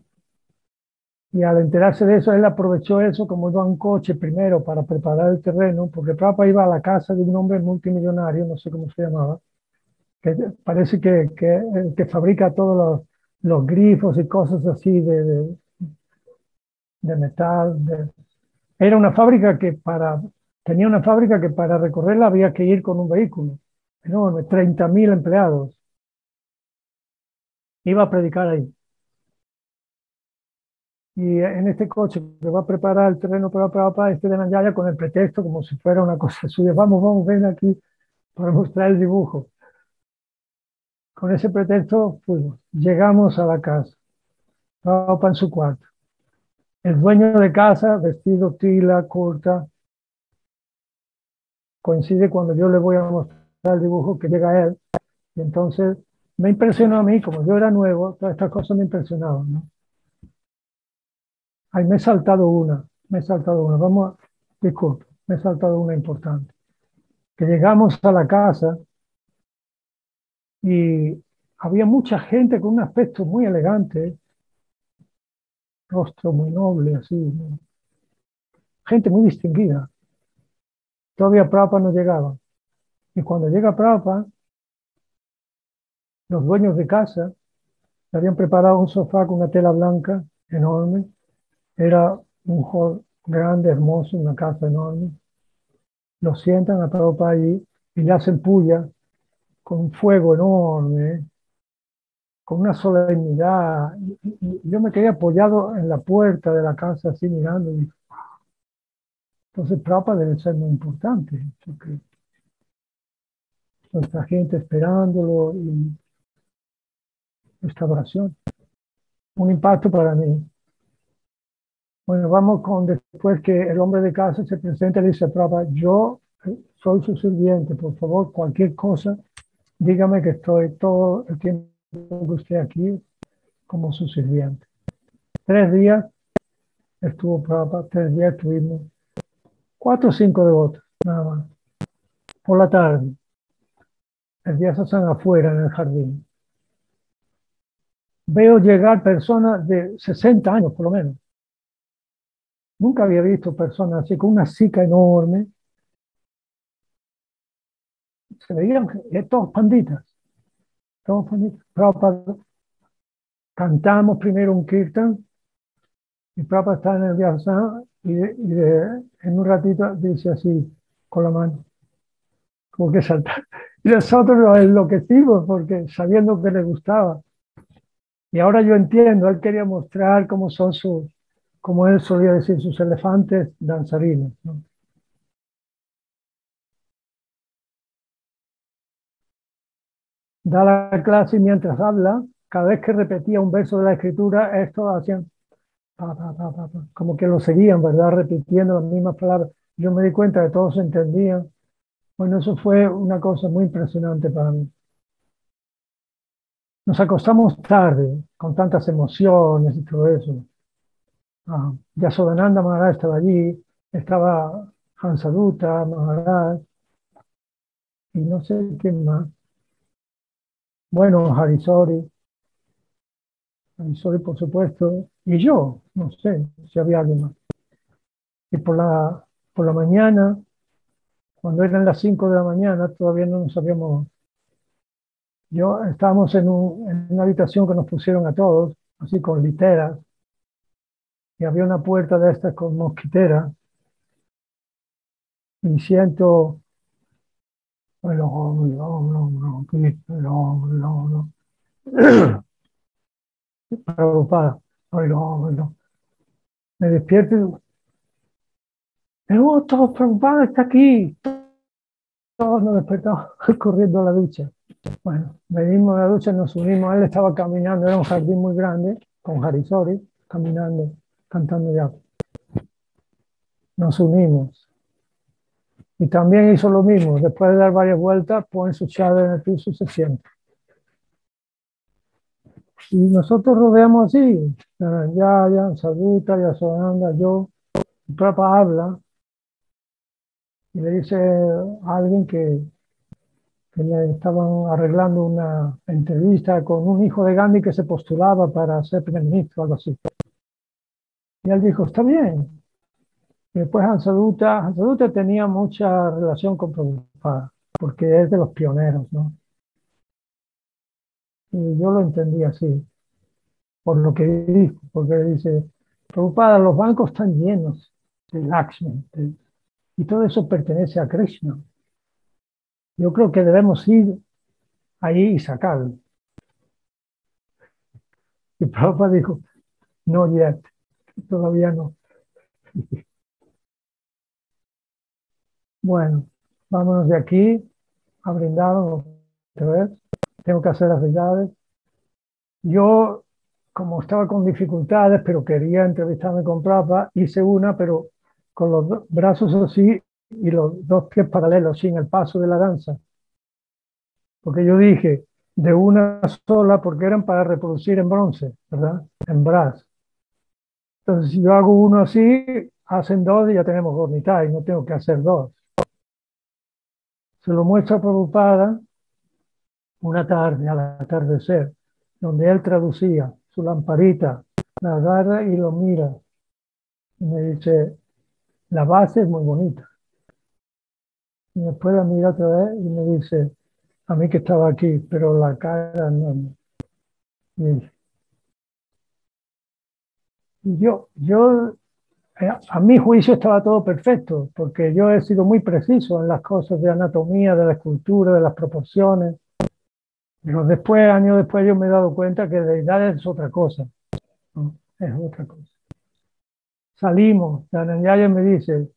y al enterarse de eso, él aprovechó eso como iba a un coche primero para preparar el terreno, porque Prabhupada iba a la casa de un hombre multimillonario, no sé cómo se llamaba, que parece que fabrica todos los grifos y cosas así de metal. Era una fábrica tenía una fábrica que para recorrerla había que ir con un vehículo enorme, 30.000 empleados. Iba a predicar ahí. Y en este coche que va a preparar el terreno para este de Nanyaya con el pretexto como si fuera una cosa suya. Vamos, ven aquí para mostrar el dibujo. Con ese pretexto fuimos. Llegamos a la casa. Prabhupada en su cuarto. El dueño de casa, vestido tila, corta, coincide cuando yo le voy a mostrar el dibujo que llega él. Y entonces me impresionó a mí, como yo era nuevo, todas estas cosas me impresionaban, ¿no? Ay, me he saltado una, vamos, disculpe, me he saltado una importante. Que llegamos a la casa y había mucha gente con un aspecto muy elegante, rostro muy noble, así, ¿no? Gente muy distinguida. Todavía Prabhupada no llegaba. Y cuando llega Prabhupada, los dueños de casa le habían preparado un sofá con una tela blanca enorme. Era un hall grande, hermoso, una casa enorme. Lo sientan a Prabhupada allí y le hacen puya con un fuego enorme, con una solemnidad. Y yo me quedé apoyado en la puerta de la casa, así mirando. Y entonces, Prabhupada debe ser muy importante, porque nuestra gente esperándolo y esta oración. Un impacto para mí. Bueno, vamos con después que el hombre de casa se presenta y dice, Prabhupada, yo soy su sirviente, por favor, cualquier cosa, dígame que estoy todo el tiempo que esté aquí como su sirviente. 3 días estuvo Prabhupada, 3 días estuvimos, 4 o 5 devotos, nada más. Por la tarde, el día se hacen afuera en el jardín. Veo llegar personas de 60 años, por lo menos. Nunca había visto personas así, con una sica enorme. Se veían todos panditas, todos panditas. Prabhupada, cantamos primero un kirtan, y Prabhupada está en el Vyasana, en un ratito dice así, con la mano, como que saltar. Y nosotros nos enloquecimos, porque sabiendo que le gustaba. Y ahora yo entiendo, él quería mostrar cómo son sus, como él solía decir, sus elefantes danzarines, ¿no? Da la clase y mientras habla, cada vez que repetía un verso de la escritura, estos hacían pa, pa, pa, pa, pa, como que lo seguían, ¿verdad? Repitiendo las mismas palabras. Yo me di cuenta de que todos entendían. Bueno, eso fue una cosa muy impresionante para mí. Nos acostamos tarde, con tantas emociones y todo eso. Yashodananda Maharaj estaba allí, estaba Hansaduta Maharaj, y no sé quién más. Bueno, Harisori por supuesto, y yo, no sé si había alguien más. Y por la mañana, cuando eran las 5 de la mañana, todavía no nos habíamos. Estábamos en una habitación que nos pusieron a todos, así con literas, y había una puerta de estas con mosquitera, y siento el preocupada. Me despierto y digo, todos preocupados, está aquí. Todos nos despertamos corriendo a la ducha. Bueno, venimos a la ducha, nos unimos. Él estaba caminando, era un jardín muy grande, con Harisori, caminando, cantando ya. Nos unimos. Y también hizo lo mismo. Después de dar varias vueltas, pone su chadra en el piso y se sienta. Y nosotros rodeamos así. Ya, Saduta, Sonanda, yo. El Papa habla y le dice a alguien que le estaban arreglando una entrevista con un hijo de Gandhi que se postulaba para ser primer ministro o algo así. Y él dijo, está bien. Y después Hansaduta tenía mucha relación con Prabhupada, porque es de los pioneros, ¿no? Y yo lo entendí así, por lo que dijo, porque dice, Prabhupada, los bancos están llenos de Lakshmi, y todo eso pertenece a Krishna. Yo creo que debemos ir ahí y sacarlo. Y Prabhupada dijo, no yet, todavía no. Bueno, vámonos de aquí a brindarnos otra vez. tengo que hacer las deidades. Yo, como estaba con dificultades, pero quería entrevistarme con Prabhupada, hice una, pero con los brazos así y los dos pies paralelos, sin el paso de la danza. Porque yo dije, de una sola, porque eran para reproducir en bronce, ¿verdad? En brass. Entonces, si yo hago uno así, hacen dos y ya tenemos Gornitai, no tengo que hacer dos. Se lo muestra a Prabhupada una tarde, al atardecer, donde él traducía su lamparita, la agarra y lo mira. Y me dice, la base es muy bonita. Y después la mira otra vez y me dice, a mí que estaba aquí, pero la cara no. Y yo a mi juicio estaba todo perfecto, porque yo he sido muy preciso en las cosas de anatomía, de la escultura, de las proporciones. Pero después, años después, yo me he dado cuenta que deidad es otra cosa, ¿no? Es otra cosa. Salimos, Dhananjaya me dice,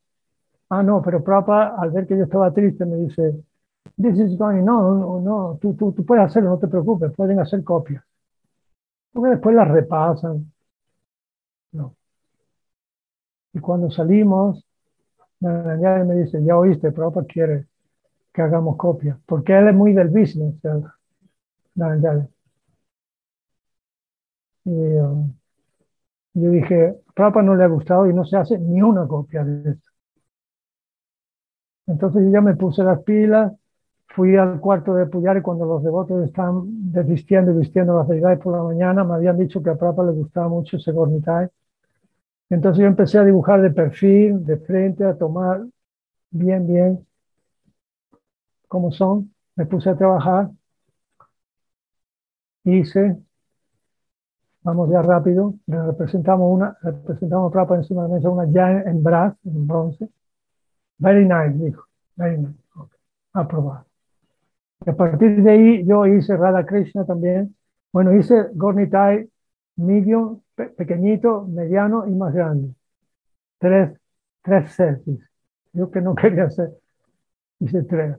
no, pero Prabhupada, al ver que yo estaba triste, me dice, this is going, no, tú puedes hacerlo, no te preocupes, pueden hacer copias. Porque después las repasan, ¿no? Y cuando salimos, Dhananjaya me dice, ya oíste, Prabhupada quiere que hagamos copias, porque él es muy del business, Dhananjaya. Y yo dije, a Prabhupada no le ha gustado y no se hace ni una copia de esto. Entonces yo ya me puse las pilas, fui al cuarto de Puyari cuando los devotos estaban desvistiendo y vistiendo las deidades por la mañana, me habían dicho que a Prabhupada le gustaba mucho ese Gornitai. Entonces yo empecé a dibujar de perfil, de frente, a tomar bien como son. Me puse a trabajar, hice, vamos ya rápido, representamos a Prabhupada encima de la mesa, una ya en brass, en bronce. Very nice, dijo, very nice, okay. Aprobado. Y a partir de ahí yo hice Radha Krishna también. Bueno, hice Gornitai medium, pequeñito, mediano y más grande. Tres sets. Yo que no quería hacer, hice tres.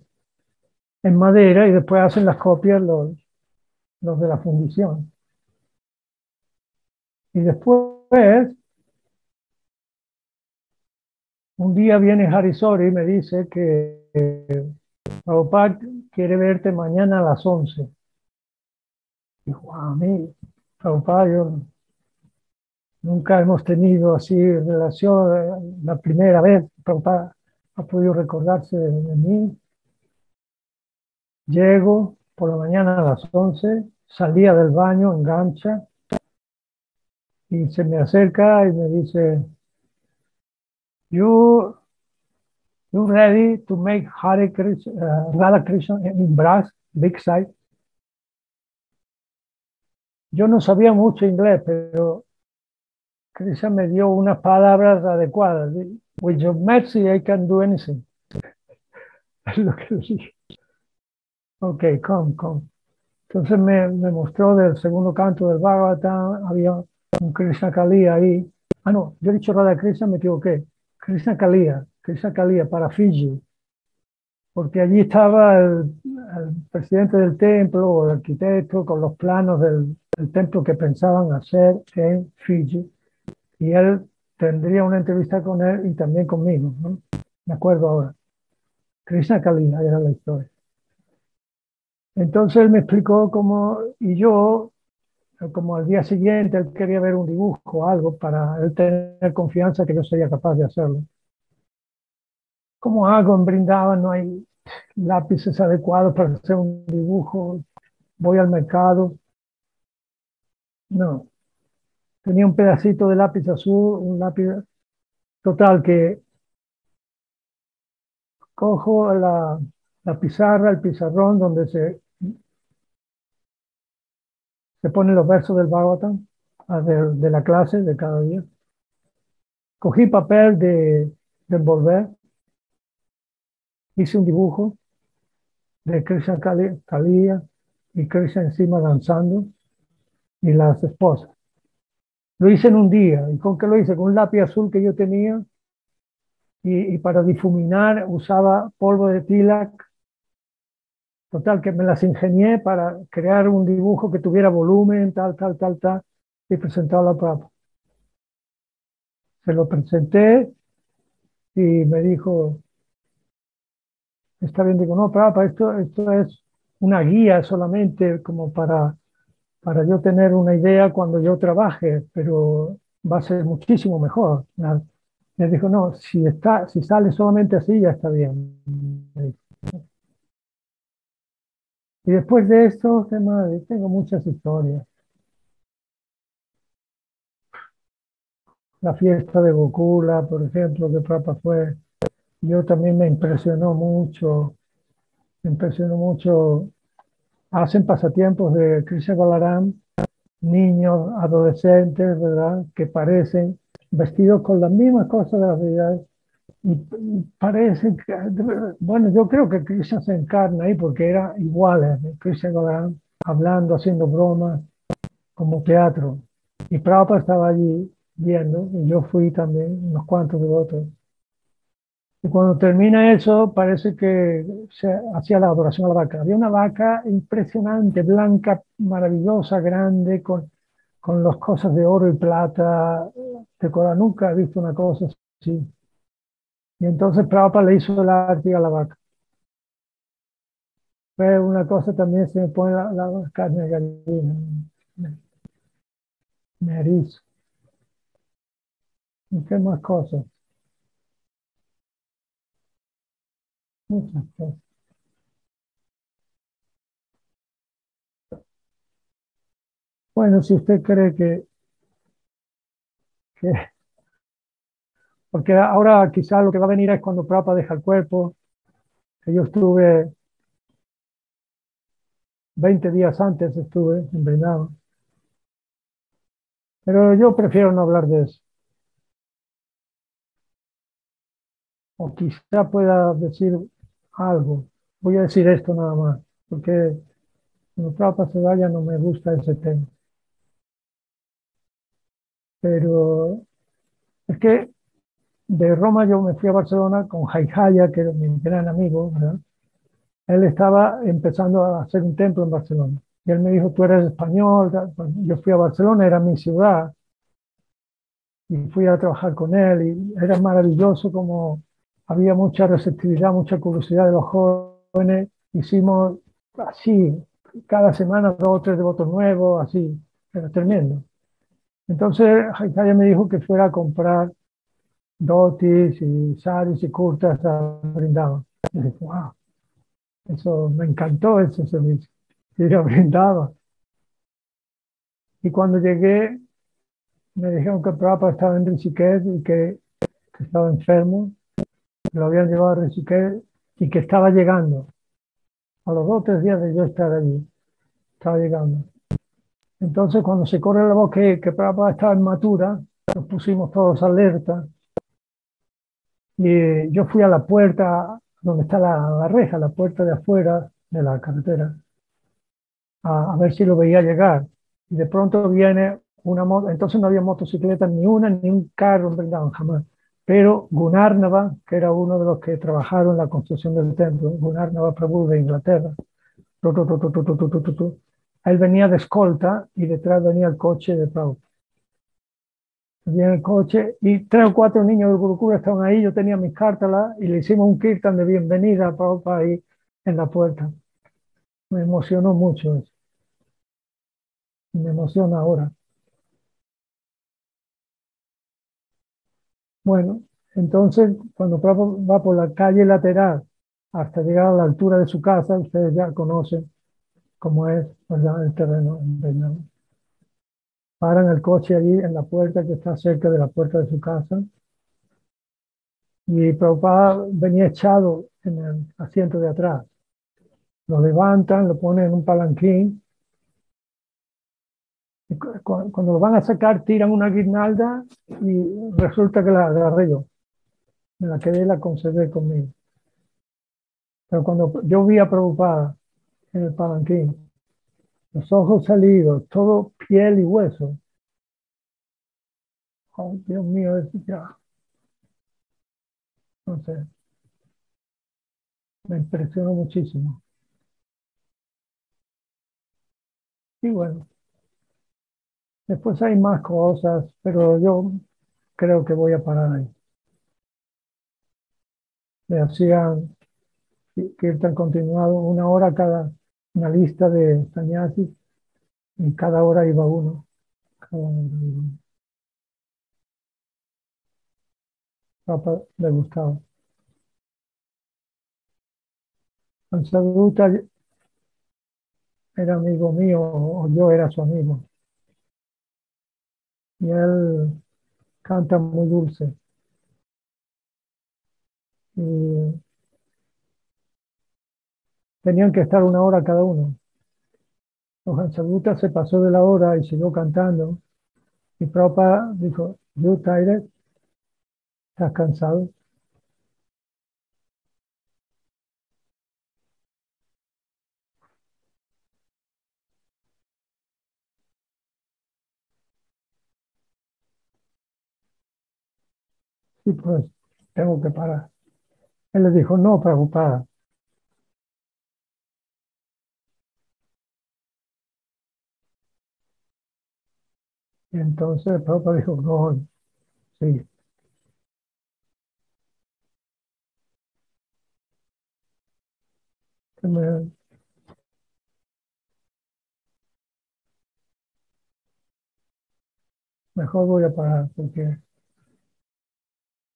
En madera y después hacen las copias los de la fundición. Y después, un día viene Harisori y me dice que Prabhupada quiere verte mañana a las 11. Dijo, a mí, Prabhupada, yo nunca hemos tenido así relación, la primera vez, Prabhupada ha podido recordarse de mí. Llego por la mañana a las 11, salía del baño, engancha, y se me acerca y me dice, you ready to make Hare Krishna, Radha Krishna in brass, big size? Yo no sabía mucho inglés, pero Krishna me dio unas palabras adecuadas. With your mercy, I can do anything. Es lo que dije. Ok, come. Entonces me mostró del segundo canto del Bhagavatam, había un Krishna Kaliya ahí. No, yo he dicho Radha Krishna, me equivoqué. Krishna Kaliya para Fiji, porque allí estaba el presidente del templo o el arquitecto con los planos del templo que pensaban hacer en Fiji, y él tendría una entrevista con él y también conmigo, ¿no? Me acuerdo ahora. Krishna Kaliya era la historia. Entonces él me explicó cómo, y yo, como al día siguiente él quería ver un dibujo o algo para él tener confianza que yo sería capaz de hacerlo. ¿Cómo hago en Vrindavan? No hay lápices adecuados para hacer un dibujo. Voy al mercado. No. Tenía un pedacito de lápiz azul, un lápiz total que cojo la pizarra, el pizarrón donde se ponen los versos del Bhagavatam, de la clase de cada día. Cogí papel de envolver, hice un dibujo de Krishna Kaliya y Krishna encima danzando y las esposas. Lo hice en un día. ¿Y con qué lo hice? Con un lápiz azul que yo tenía, y para difuminar usaba polvo de tilak Total, que me las ingenié para crear un dibujo que tuviera volumen, tal, y presentarlo a Prabhupada. Se lo presenté y me dijo, está bien, digo, no, Prabhupada, esto es una guía solamente como para yo tener una idea cuando yo trabaje, pero va a ser muchísimo mejor. Me dijo, no, si sale solamente así, ya está bien. Y después de esto, ¿qué más? Tengo muchas historias. La fiesta de Gokula, por ejemplo, que Prabhupada fue, yo también me impresionó mucho. Hacen pasatiempos de Krishna Balaram, niños, adolescentes, ¿verdad? Que parecen vestidos con las mismas cosas de la vida y parecen que, bueno, yo creo que Krishna se encarna ahí porque era igual, Krishna Balaram, hablando, haciendo bromas, como teatro. Y Prabhupada estaba allí viendo, y yo fui también, unos cuantos de otros. Y cuando termina eso, parece que se hacía la adoración a la vaca. Había una vaca impresionante, blanca, maravillosa, grande, con las cosas de oro y plata decorada. Nunca he visto una cosa así. Y entonces Prabhupada le hizo el arte a la vaca. Fue una cosa también, se me pone la carne de gallina. Me, me erizo. ¿Y qué más cosas? Muchas cosas. Bueno, si usted cree que porque ahora quizás lo que va a venir es cuando Prabhupada deja el cuerpo, que yo estuve 20 días antes, estuve en Brindavan. Pero yo prefiero no hablar de eso. O quizá pueda decir algo. Voy a decir esto nada más, porque cuando Prabhupada se vaya no me gusta ese tema. Pero es que de Roma yo me fui a Barcelona con Jaijaya, que era mi gran amigo, ¿verdad? Él estaba empezando a hacer un templo en Barcelona. Y él me dijo, tú eres español. Pues yo fui a Barcelona, era mi ciudad, y fui a trabajar con él. Y era maravilloso como había mucha receptividad, mucha curiosidad de los jóvenes. Hicimos así, cada semana 2 o 3 devotos nuevos, así. Era tremendo. Entonces, Jaitaya me dijo que fuera a comprar dotis y saris y kurtas a Brindavan. Y dije, wow, eso me encantó ese servicio. Y yo brindaba. Y cuando llegué, me dijeron que Prabhupada estaba en Rishikesh y que estaba enfermo, que lo habían llevado a Rishikesh y que estaba llegando. A los 2 o 3 días de yo estar allí, estaba llegando. Entonces, cuando se corre la voz que Prabhupada estaba en Mathura, nos pusimos todos alerta y yo fui a la puerta donde está la reja, la puerta de afuera de la carretera, a ver si lo veía llegar. Y de pronto viene una moto, entonces no había motocicleta ni una, ni un carro en Vrindavan, jamás. Pero Gunarnava, que era uno de los que trabajaron en la construcción del templo, Gunarnava Prabhu de Inglaterra, tu, tu, tu, tu, tu, tu, tu, tu, tu, tu, él venía de escolta y detrás venía el coche de Prabhu. Venía el coche y 3 o 4 niños de Gurukula estaban ahí, yo tenía mis cartas y le hicimos un kirtan de bienvenida a Prabhu ahí en la puerta. Me emocionó mucho eso. Me emociona ahora. Bueno, entonces cuando Prabhupada va por la calle lateral hasta llegar a la altura de su casa, ustedes ya conocen cómo es, ¿verdad? El terreno en Vietnam. Paran el coche allí en la puerta que está cerca de la puerta de su casa y Prabhupada venía echado en el asiento de atrás. Lo levantan, lo ponen en un palanquín y cuando lo van a sacar tiran una guirnalda y resulta que la agarré yo. Me la quedé y la conservé conmigo. Pero cuando yo vi a Prabhupada en el palanquín, los ojos salidos, todo piel y hueso. Oh, Dios mío, ya, no sé, me impresionó muchísimo. Y bueno, después hay más cosas, pero yo creo que voy a parar ahí. Le hacían Kirtan continuado, 1 hora cada, una lista de sannyasis, y cada hora iba uno. Cada hora iba uno. Papa le gustaba. El Sadhuta era amigo mío, o yo era su amigo, y él canta muy dulce. Y tenían que estar 1 hora cada uno. Los Sadhuta se pasó de la hora y siguió cantando. Y Prabhupada dijo, "You tired? ¿Estás cansado?" Y pues, tengo que parar. Él le dijo, "No, Prabhupada." Y entonces Prabhupada dijo, "No, sí, me- mejor voy a parar, porque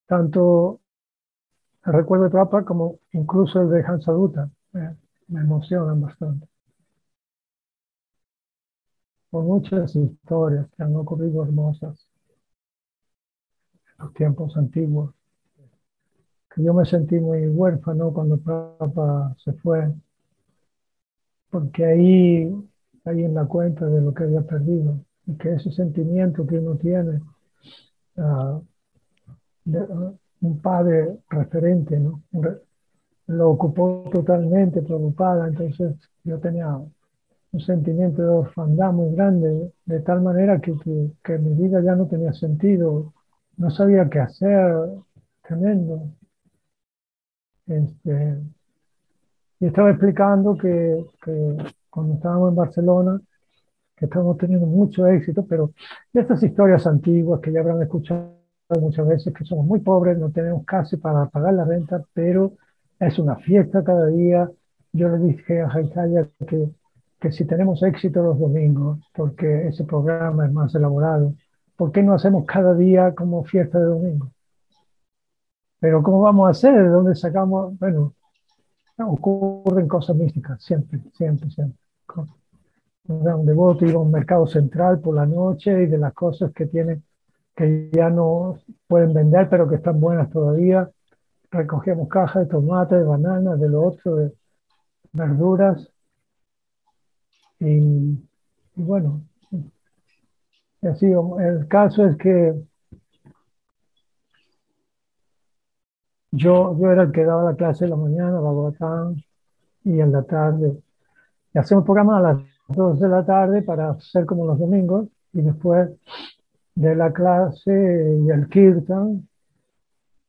tanto el recuerdo de Prabhupada como incluso el de Hansaduta me emocionan bastante. Por muchas historias que han ocurrido hermosas en los tiempos antiguos, que yo me sentí muy huérfano cuando Prabhupada se fue, porque ahí en la cuenta de lo que había perdido, y que ese sentimiento que uno tiene, ah, un padre referente, ¿no? Lo ocupó totalmente, preocupada, entonces yo tenía un sentimiento de orfandad muy grande, de tal manera que mi vida ya no tenía sentido, no sabía qué hacer, tremendo. Este, y estaba explicando que cuando estábamos en Barcelona, que estamos teniendo mucho éxito, pero de estas historias antiguas que ya habrán escuchado muchas veces, que somos muy pobres, no tenemos casi para pagar la renta, pero es una fiesta cada día. Yo le dije a Jaikaya que si tenemos éxito los domingos, porque ese programa es más elaborado, ¿por qué no hacemos cada día como fiesta de domingo? Pero ¿cómo vamos a hacer? ¿De dónde sacamos? Bueno, ocurren cosas místicas, siempre, siempre, siempre. Un devoto iba a un mercado central por la noche y de las cosas que tienen que ya no pueden vender, pero que están buenas todavía. Recogíamos cajas de tomate, de bananas, de lo otro, de verduras. Y bueno, así, el caso es que yo era el que daba la clase en la mañana, Bhagavatam, y en la tarde. Y hacemos programa a las 2 de la tarde para hacer como los domingos, y después de la clase y el kirtan,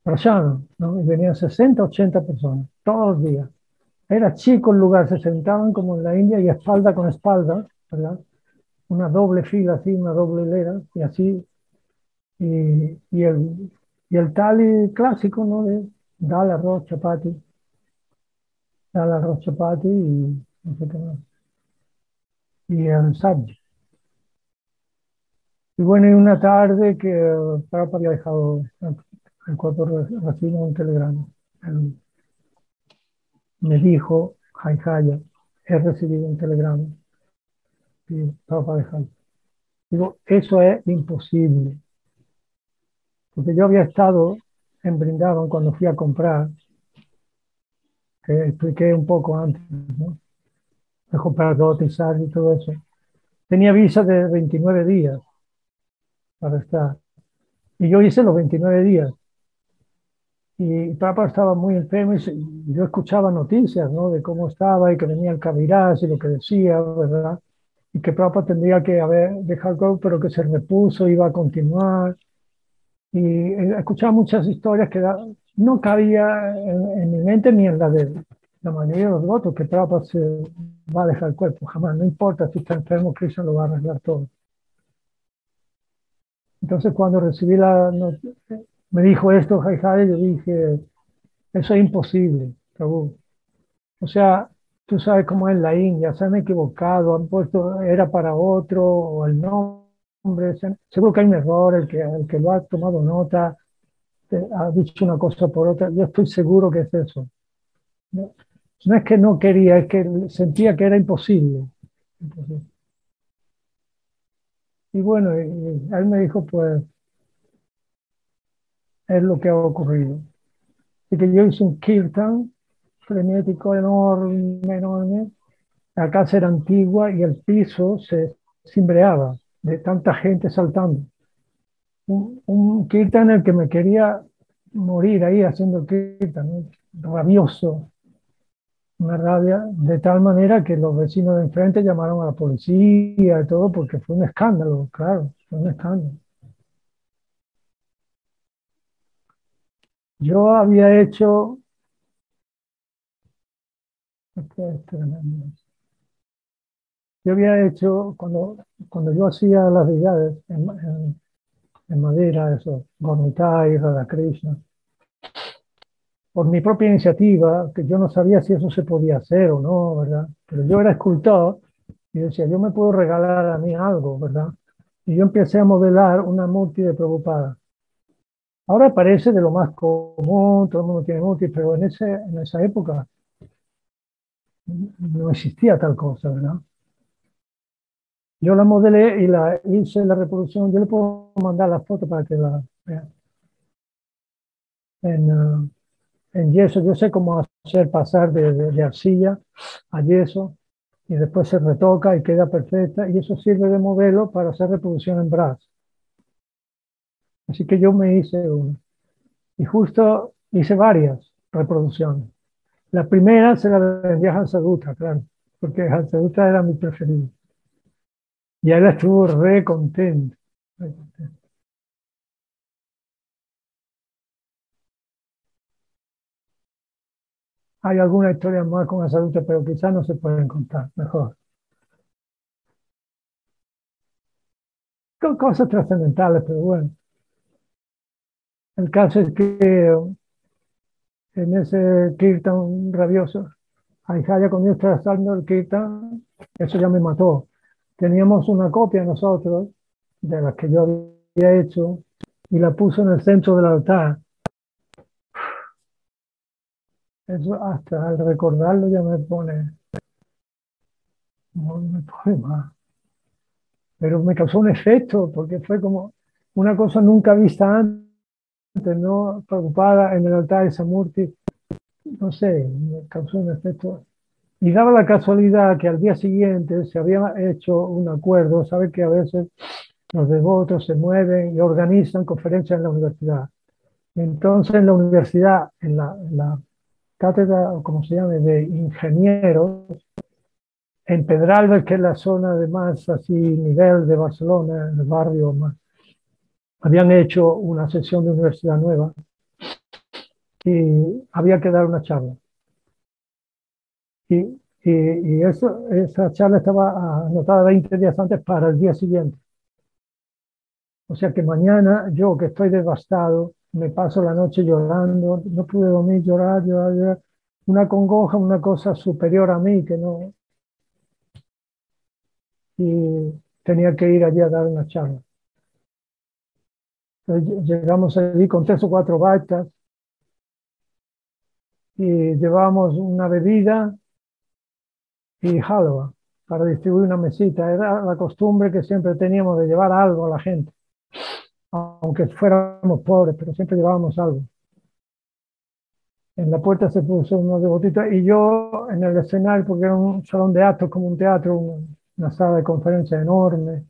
Prasanna, ¿no? Y venían 60, 80 personas, todos los días. Era chico el lugar, se sentaban como en la India y espalda con espalda, ¿verdad? Una doble fila así, una doble hilera, y así, y el tali clásico, ¿no? De dal arroz chapati y no sé qué más, y el sabji. Y bueno, y una tarde que Papa había dejado el cuerpo, recibió un telegrama. Él me dijo, Jai Jaya, he recibido un telegrama y Papa dejado. Digo, eso es imposible, porque yo había estado en Brindavan cuando fui a comprar, que expliqué un poco antes, ¿no? De comprar rotizar y todo eso. Tenía visa de 29 días para estar. Y yo hice los 29 días. Y Papa estaba muy enfermo y yo escuchaba noticias, ¿no? De cómo estaba y que venía el Kaviraj y lo que decía, ¿verdad? Y que Papa tendría que haber dejado, pero que se repuso, iba a continuar. Y escuchaba muchas historias que no cabía en mi mente ni en la de él. la mayoría de los devotos que Prabhupada se va a dejar el cuerpo, jamás, no importa si está enfermo, Krishna lo va a arreglar todo. Entonces cuando recibí me dijo esto, Jai Jai, yo dije, eso es imposible, Prabhu. O sea, tú sabes cómo es la India, se han equivocado, han puesto, era para otro, o el nombre, seguro que hay un error, el que lo ha tomado nota, ha dicho una cosa por otra, yo estoy seguro que es eso. No, no es que no quería, es que sentía que era imposible. Imposible. Y bueno, y él me dijo, pues, es lo que ha ocurrido. Así que yo hice un kirtan frenético enorme, enorme. La casa era antigua y el piso se cimbreaba de tanta gente saltando. Un kirtan en el que me quería morir ahí haciendo kirtan, ¿no? Rabioso, una rabia, de tal manera que los vecinos de enfrente llamaron a la policía y todo, porque fue un escándalo, claro, fue un escándalo. Yo había hecho, yo había hecho, cuando yo hacía las deidades en madera, eso, Gornitai, Radhakrishna, por mi propia iniciativa, que yo no sabía si eso se podía hacer o no, ¿verdad? Pero yo era escultor y decía, yo me puedo regalar a mí algo, ¿verdad? Y yo empecé a modelar una multi de Prabhupada. Ahora parece de lo más común, todo el mundo tiene multi, pero en esa época no existía tal cosa, ¿verdad? Yo la modelé y la hice la reproducción. Yo le puedo mandar la foto para que la vean. En yeso, yo sé cómo hacer pasar de arcilla a yeso y después se retoca y queda perfecta y eso sirve de modelo para hacer reproducción en brass. Así que yo me hice una y justo hice varias reproducciones. La primera se la vendí a Hansaduta, claro, porque Hansaduta era mi preferido. Y él estuvo re contento. Re contento. Hay alguna historia más con Hansaduta, pero quizás no se pueden contar, mejor. Con cosas trascendentales, pero bueno. El caso es que en ese kirtan rabioso, Aijaya, cuando yo estaba haciendo el kirtan, eso ya me mató. Teníamos una copia nosotros de las que yo había hecho y la puse en el centro del altar. Eso hasta al recordarlo ya me pone mal. Pero me causó un efecto porque fue como una cosa nunca vista antes, ¿no? Preocupada en el altar de Samurti. No sé, me causó un efecto. Y daba la casualidad que al día siguiente se había hecho un acuerdo, sabe que a veces los devotos se mueven y organizan conferencias en la universidad. Entonces en la universidad, en la cátedra, o como se llame, de ingenieros, en Pedralbes, que es la zona de más así nivel de Barcelona, en el barrio más, habían hecho una sesión de universidad nueva y había que dar una charla. Y esa charla estaba anotada 20 días antes para el día siguiente. O sea que mañana yo, que estoy devastado, me paso la noche llorando, no pude dormir, llorar, llorar, llorar. Una congoja, una cosa superior a mí que no. Y tenía que ir allí a dar una charla. Entonces, llegamos allí con 3 o 4 baitas y llevamos una bebida y halwa para distribuir una mesita. Era la costumbre que siempre teníamos de llevar algo a la gente, aunque fuéramos pobres, pero siempre llevábamos algo. En la puerta se puso unos devotitos y yo en el escenario, porque era un salón de actos, como un teatro, una sala de conferencia enorme,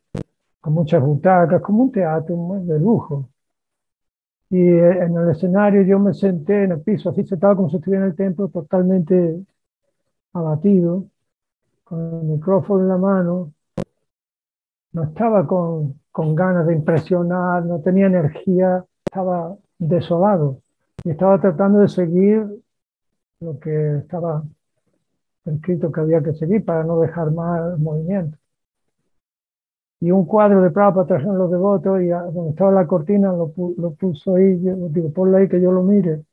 con muchas butacas, como un teatro de lujo. Y en el escenario yo me senté en el piso, así sentado como si estuviera en el templo, totalmente abatido, con el micrófono en la mano. No estaba con ganas de impresionar, no tenía energía, estaba desolado. Y estaba tratando de seguir lo que estaba escrito que había que seguir para no dejar mal el movimiento. Y un cuadro de Prabhupada trajeron los devotos y donde estaba la cortina lo puso ahí, yo digo, ponlo ahí que yo lo mire.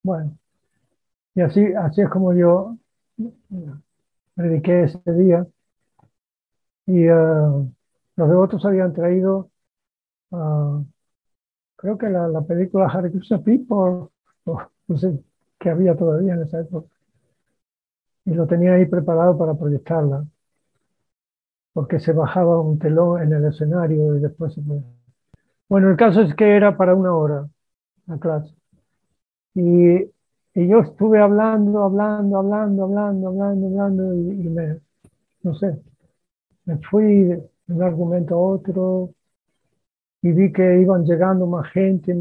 Bueno, y así es como yo prediqué ese día. Y los devotos habían traído, creo que la película Hare Krishna People, no sé qué había todavía en esa época. Y lo tenía ahí preparado para proyectarla, porque se bajaba un telón en el escenario y después se podía. Bueno, el caso es que era para 1 hora la clase. Y, y yo estuve hablando, y no sé, me fui de un argumento a otro y vi que iban llegando más gente.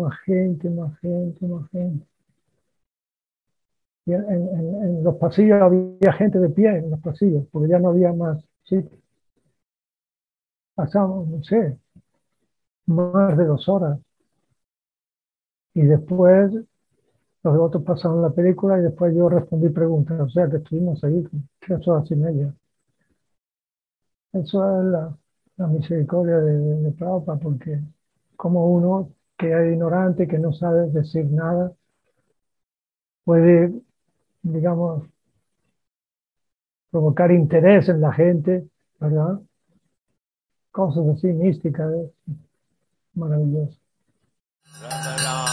Y en los pasillos había gente de pie en los pasillos, porque ya no había más sitio. Pasamos, no sé, más de 2 horas. Y después los devotos pasaron la película y después yo respondí preguntas. O sea que estuvimos ahí 3 horas y media. Eso es la misericordia de Prabhupada, porque como uno que es ignorante, que no sabe decir nada, puede, digamos, provocar interés en la gente, ¿verdad? Cosas así místicas, maravilloso. Radha